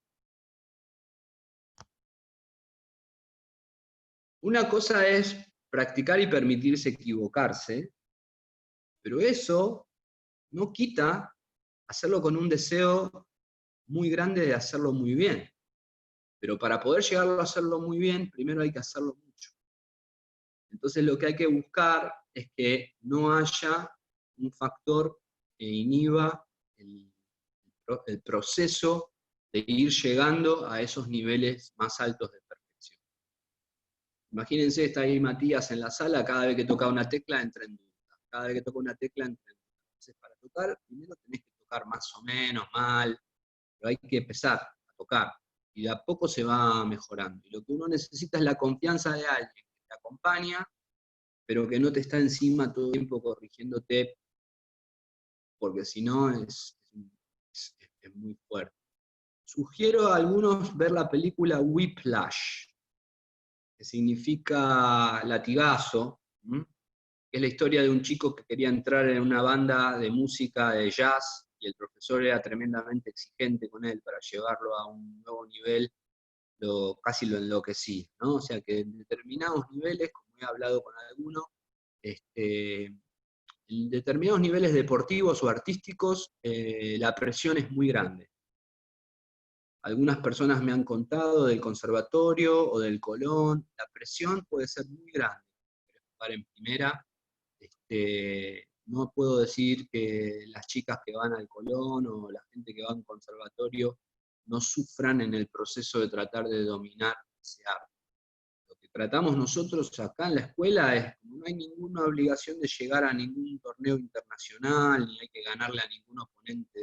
Una cosa es practicar y permitirse equivocarse, pero eso no quita hacerlo con un deseo muy grande de hacerlo muy bien. Pero para poder llegar a hacerlo muy bien, primero hay que hacerlo mucho. Entonces lo que hay que buscar es que no haya un factor que inhiba el proceso de ir llegando a esos niveles más altos de perfección. Imagínense, está ahí Matías en la sala, cada vez que toca una tecla entra en duda. Cada vez que toca una tecla entra en duda. Entonces para tocar, primero tenés que tocar más o menos mal, pero hay que empezar a tocar. Y de a poco se va mejorando. Y lo que uno necesita es la confianza de alguien que te acompaña, pero que no te está encima todo el tiempo corrigiéndote, porque si no es muy fuerte. Sugiero a algunos ver la película Whiplash, que significa latigazo, que es la historia de un chico que quería entrar en una banda de música de jazz, y el profesor era tremendamente exigente con él para llevarlo a un nuevo nivel, casi lo enloquecí, ¿no? O sea que en determinados niveles, como he hablado con algunos, en determinados niveles deportivos o artísticos, la presión es muy grande. Algunas personas me han contado del conservatorio o del Colón, la presión puede ser muy grande. Para en primera, no puedo decir que las chicas que van al Colón o la gente que va a un conservatorio no sufran en el proceso de tratar de dominar ese arte. Lo que tratamos nosotros acá en la escuela es como no hay ninguna obligación de llegar a ningún torneo internacional, ni hay que ganarle a ningún oponente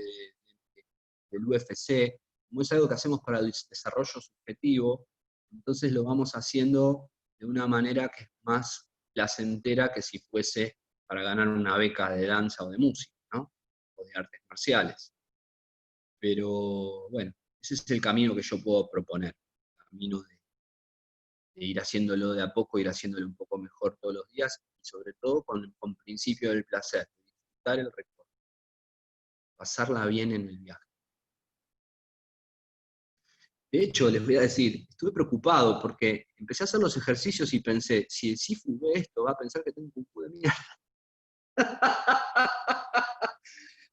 del UFC, como es algo que hacemos para el desarrollo subjetivo, entonces lo vamos haciendo de una manera que es más placentera que si fuese para ganar una beca de danza o de música, ¿no? O de artes marciales. Pero bueno, ese es el camino que yo puedo proponer, el camino de ir haciéndolo de a poco, ir haciéndolo un poco mejor todos los días, y sobre todo con principio del placer, disfrutar el recorrido, pasarla bien en el viaje. De hecho, les voy a decir, estuve preocupado porque empecé a hacer los ejercicios y pensé, si el Sifu ve esto, va a pensar que tengo un Kung Fu de mierda.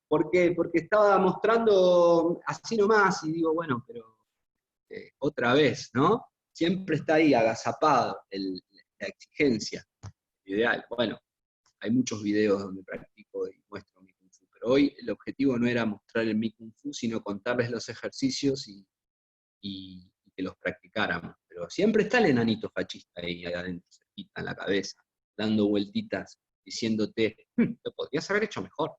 ¿Por qué? Porque estaba mostrando así nomás y digo, bueno, pero otra vez, ¿no? Siempre está ahí agazapado la exigencia, ideal. Bueno, hay muchos videos donde practico y muestro mi Kung Fu, pero hoy el objetivo no era mostrar el mi Kung Fu, sino contarles los ejercicios y que los practicáramos. Pero siempre está el enanito fascista ahí adentro, cerquita en la cabeza, dando vueltitas, diciéndote, lo podrías haber hecho mejor.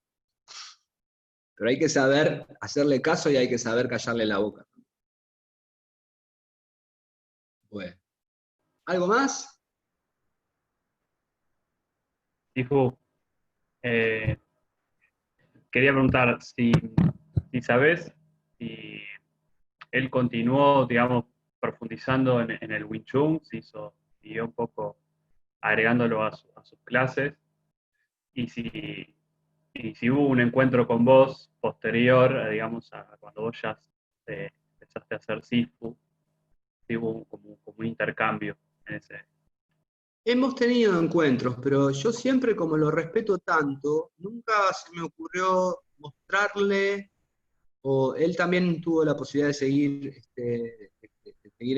Pero hay que saber hacerle caso y hay que saber callarle la boca. Bueno, ¿algo más? Sifu, quería preguntar si sabes si él continuó, digamos, profundizando en el Wing Chun, siguió un poco agregándolo a sus clases, y si hubo un encuentro con vos posterior, digamos, a cuando vos ya empezaste a hacer Sifu, si hubo como un intercambio en ese. Hemos tenido encuentros, pero yo siempre, como lo respeto tanto, nunca se me ocurrió mostrarle, o él también tuvo la posibilidad de seguir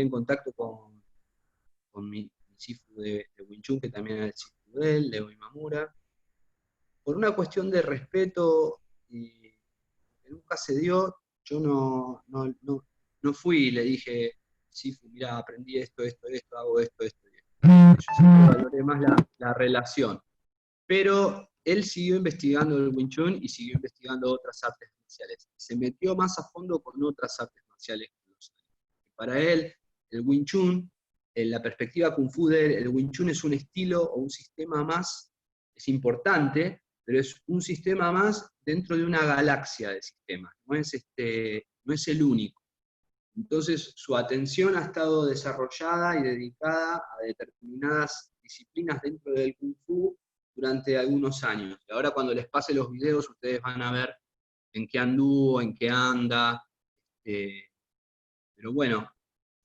en contacto con mi Sifu de Wing Chun, que también era el Sifu de él, Leo Imamura. Por una cuestión de respeto que nunca se dio, yo no fui y le dije, Sifu, mira, aprendí esto, hago esto. Yo siempre valoré más la relación. Pero él siguió investigando el Wing Chun y siguió investigando otras artes marciales. Se metió más a fondo con otras artes marciales. Para él, el Wing Chun, en la perspectiva Kung Fu de él, el Wing Chun es un estilo o un sistema más, es importante, pero es un sistema más dentro de una galaxia de sistemas, no es el único. Entonces, su atención ha estado desarrollada y dedicada a determinadas disciplinas dentro del Kung Fu durante algunos años. Y ahora cuando les pase los videos, ustedes van a ver en qué anduvo, en qué anda. Pero bueno,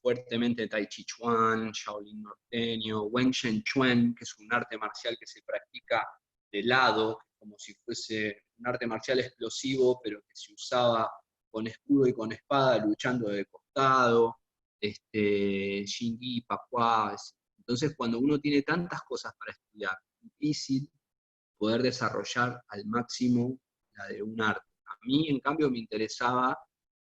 fuertemente Tai Chi Chuan, Shaolin norteño, Wen Shen Chuan, que es un arte marcial que se practica de lado, como si fuese un arte marcial explosivo, pero que se usaba con escudo y con espada, luchando de costado, Xingyi, Pakua. Entonces, cuando uno tiene tantas cosas para estudiar, es difícil poder desarrollar al máximo la de un arte. A mí, en cambio, me interesaba,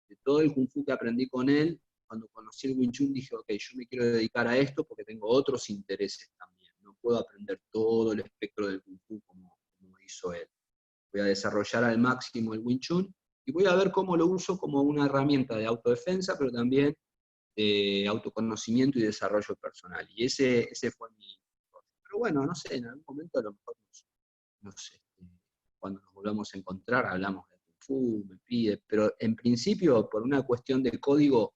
de todo el Kung Fu que aprendí con él, cuando conocí el Wing Chun dije, ok, yo me quiero dedicar a esto porque tengo otros intereses también. No puedo aprender todo el espectro del Kung Fu como hizo él. Voy a desarrollar al máximo el Wing Chun y voy a ver cómo lo uso como una herramienta de autodefensa, pero también de autoconocimiento y desarrollo personal. Y ese fue mi... Pero bueno, no sé, en algún momento a lo mejor, no sé, cuando nos volvamos a encontrar hablamos de Kung Fu, me pide, pero en principio, por una cuestión de código,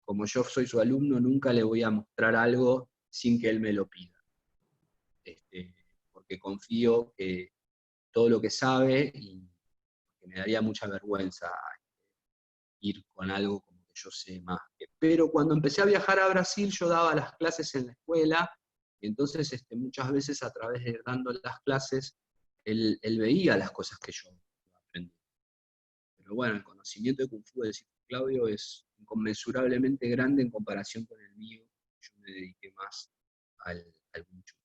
como yo soy su alumno, nunca le voy a mostrar algo sin que él me lo pida. Porque confío que todo lo que sabe, y que me daría mucha vergüenza ir con algo como que yo sé más. Pero cuando empecé a viajar a Brasil, yo daba las clases en la escuela, y entonces muchas veces a través de dando las clases, él veía las cosas que yo aprendí. Pero bueno, el conocimiento de Kung Fu del Sifu Claudio es inconmensurablemente grande en comparación con el mío. Yo me dediqué más al Wing Chun.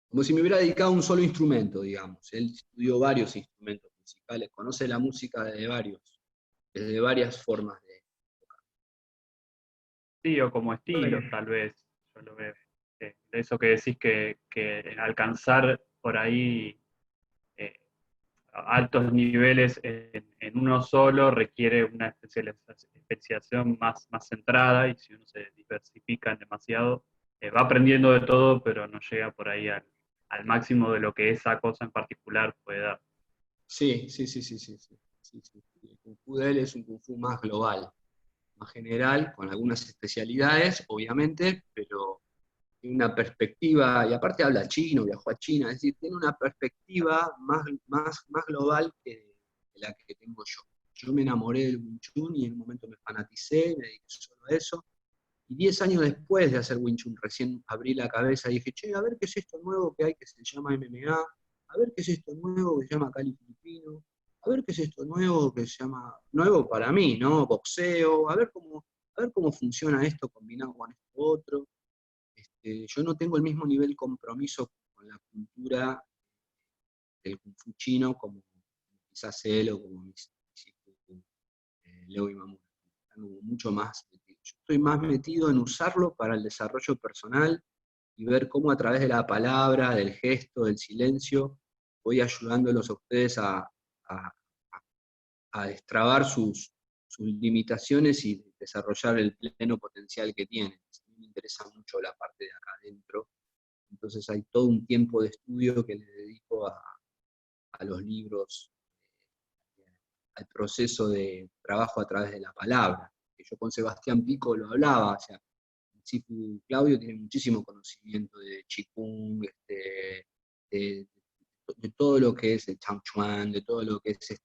Como si me hubiera dedicado a un solo instrumento, digamos. Él estudió varios instrumentos musicales, conoce la música desde varias formas de tocar. Sí, o como estilo, tal vez, yo lo veo. Eso que decís que alcanzar por ahí altos niveles en uno solo requiere una especialización más centrada, y si uno se diversifica en demasiado, va aprendiendo de todo, pero no llega por ahí al máximo de lo que esa cosa en particular puede dar. Sí. El Kung Fu de él es un Kung Fu más global, más general, con algunas especialidades, obviamente, pero tiene una perspectiva, y aparte habla chino, viajó a China, es decir, tiene una perspectiva más global que la que tengo yo. Yo me enamoré del Wing Chun y en un momento me fanaticé, me dediqué solo a eso, y 10 años después de hacer Wing Chun, recién abrí la cabeza y dije, che, a ver qué es esto nuevo que hay que se llama MMA, a ver qué es esto nuevo que se llama Cali Filipino, a ver qué es esto nuevo que se llama, nuevo para mí, ¿no? Boxeo, a ver cómo funciona esto combinado con esto otro. Yo no tengo el mismo nivel de compromiso con la cultura del Kung Fu chino como quizás él o como mis discípulos, Leo y Mamura. Están mucho más metidos. Yo estoy más metido en usarlo para el desarrollo personal y ver cómo a través de la palabra, del gesto, del silencio, voy ayudándolos a ustedes a destrabar sus limitaciones y desarrollar el pleno potencial que tienen. A mí me interesa mucho la parte de acá adentro. Entonces hay todo un tiempo de estudio que le dedico a los libros, al proceso de trabajo a través de la palabra. Que yo con Sebastián Pico lo hablaba, o sea, el Sifu Claudio tiene muchísimo conocimiento de Qigong, de todo lo que es el Chang Chuan, de todo lo que es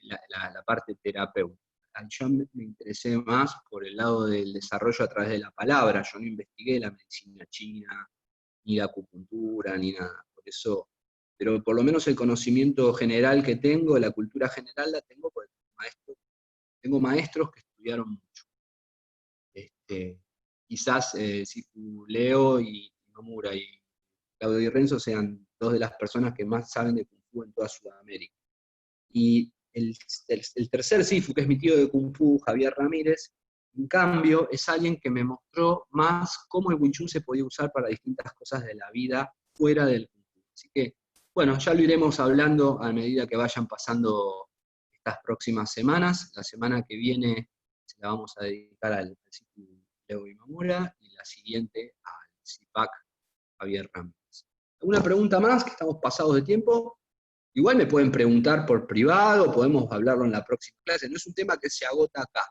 la parte terapéutica. Yo me interesé más por el lado del desarrollo a través de la palabra. Yo no investigué la medicina china, ni la acupuntura, ni nada. Por eso, pero por lo menos el conocimiento general que tengo, la cultura general la tengo porque tengo maestros que estudiaron mucho. Quizás Sifu Leo y Nomura y Claudio y Renzo sean dos de las personas que más saben de Kung Fu en toda Sudamérica. Y el tercer Sifu, que es mi tío de Kung Fu, Javier Ramírez, en cambio, es alguien que me mostró más cómo el Wing Chun se podía usar para distintas cosas de la vida fuera del Kung Fu. Así que, bueno, ya lo iremos hablando a medida que vayan pasando estas próximas semanas. La semana que viene se la vamos a dedicar al Sifu Leo Imamura y la siguiente al Sipak Javier Ramírez. ¿Alguna pregunta más? Que estamos pasados de tiempo. Igual me pueden preguntar por privado, podemos hablarlo en la próxima clase. No es un tema que se agota acá,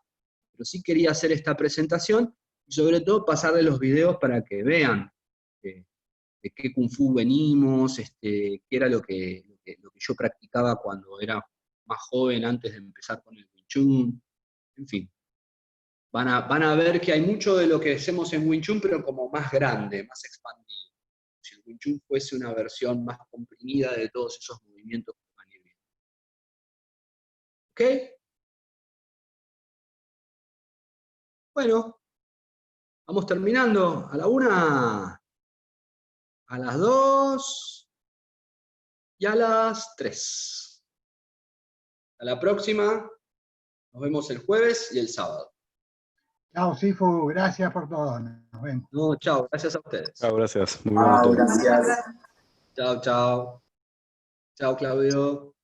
pero sí quería hacer esta presentación y sobre todo pasarles los videos para que vean de qué Kung Fu venimos, qué era lo que yo practicaba cuando era más joven, antes de empezar con el Wing Chun. En fin, van a ver que hay mucho de lo que hacemos en Wing Chun, pero como más grande, más expandido. Si el Wing Chun fuese una versión más comprimida de todos esos movimientos que van a ir viendo. ¿Ok? Bueno, vamos terminando. A la 1, a las 2 y a las 3. A la próxima. Nos vemos el jueves y el sábado. Chao, Sifu, gracias por todo. Nos vemos. No, chao, gracias a ustedes. Chao, gracias. Muy bueno todo. Gracias. Chao, chao. Chao, Claudio.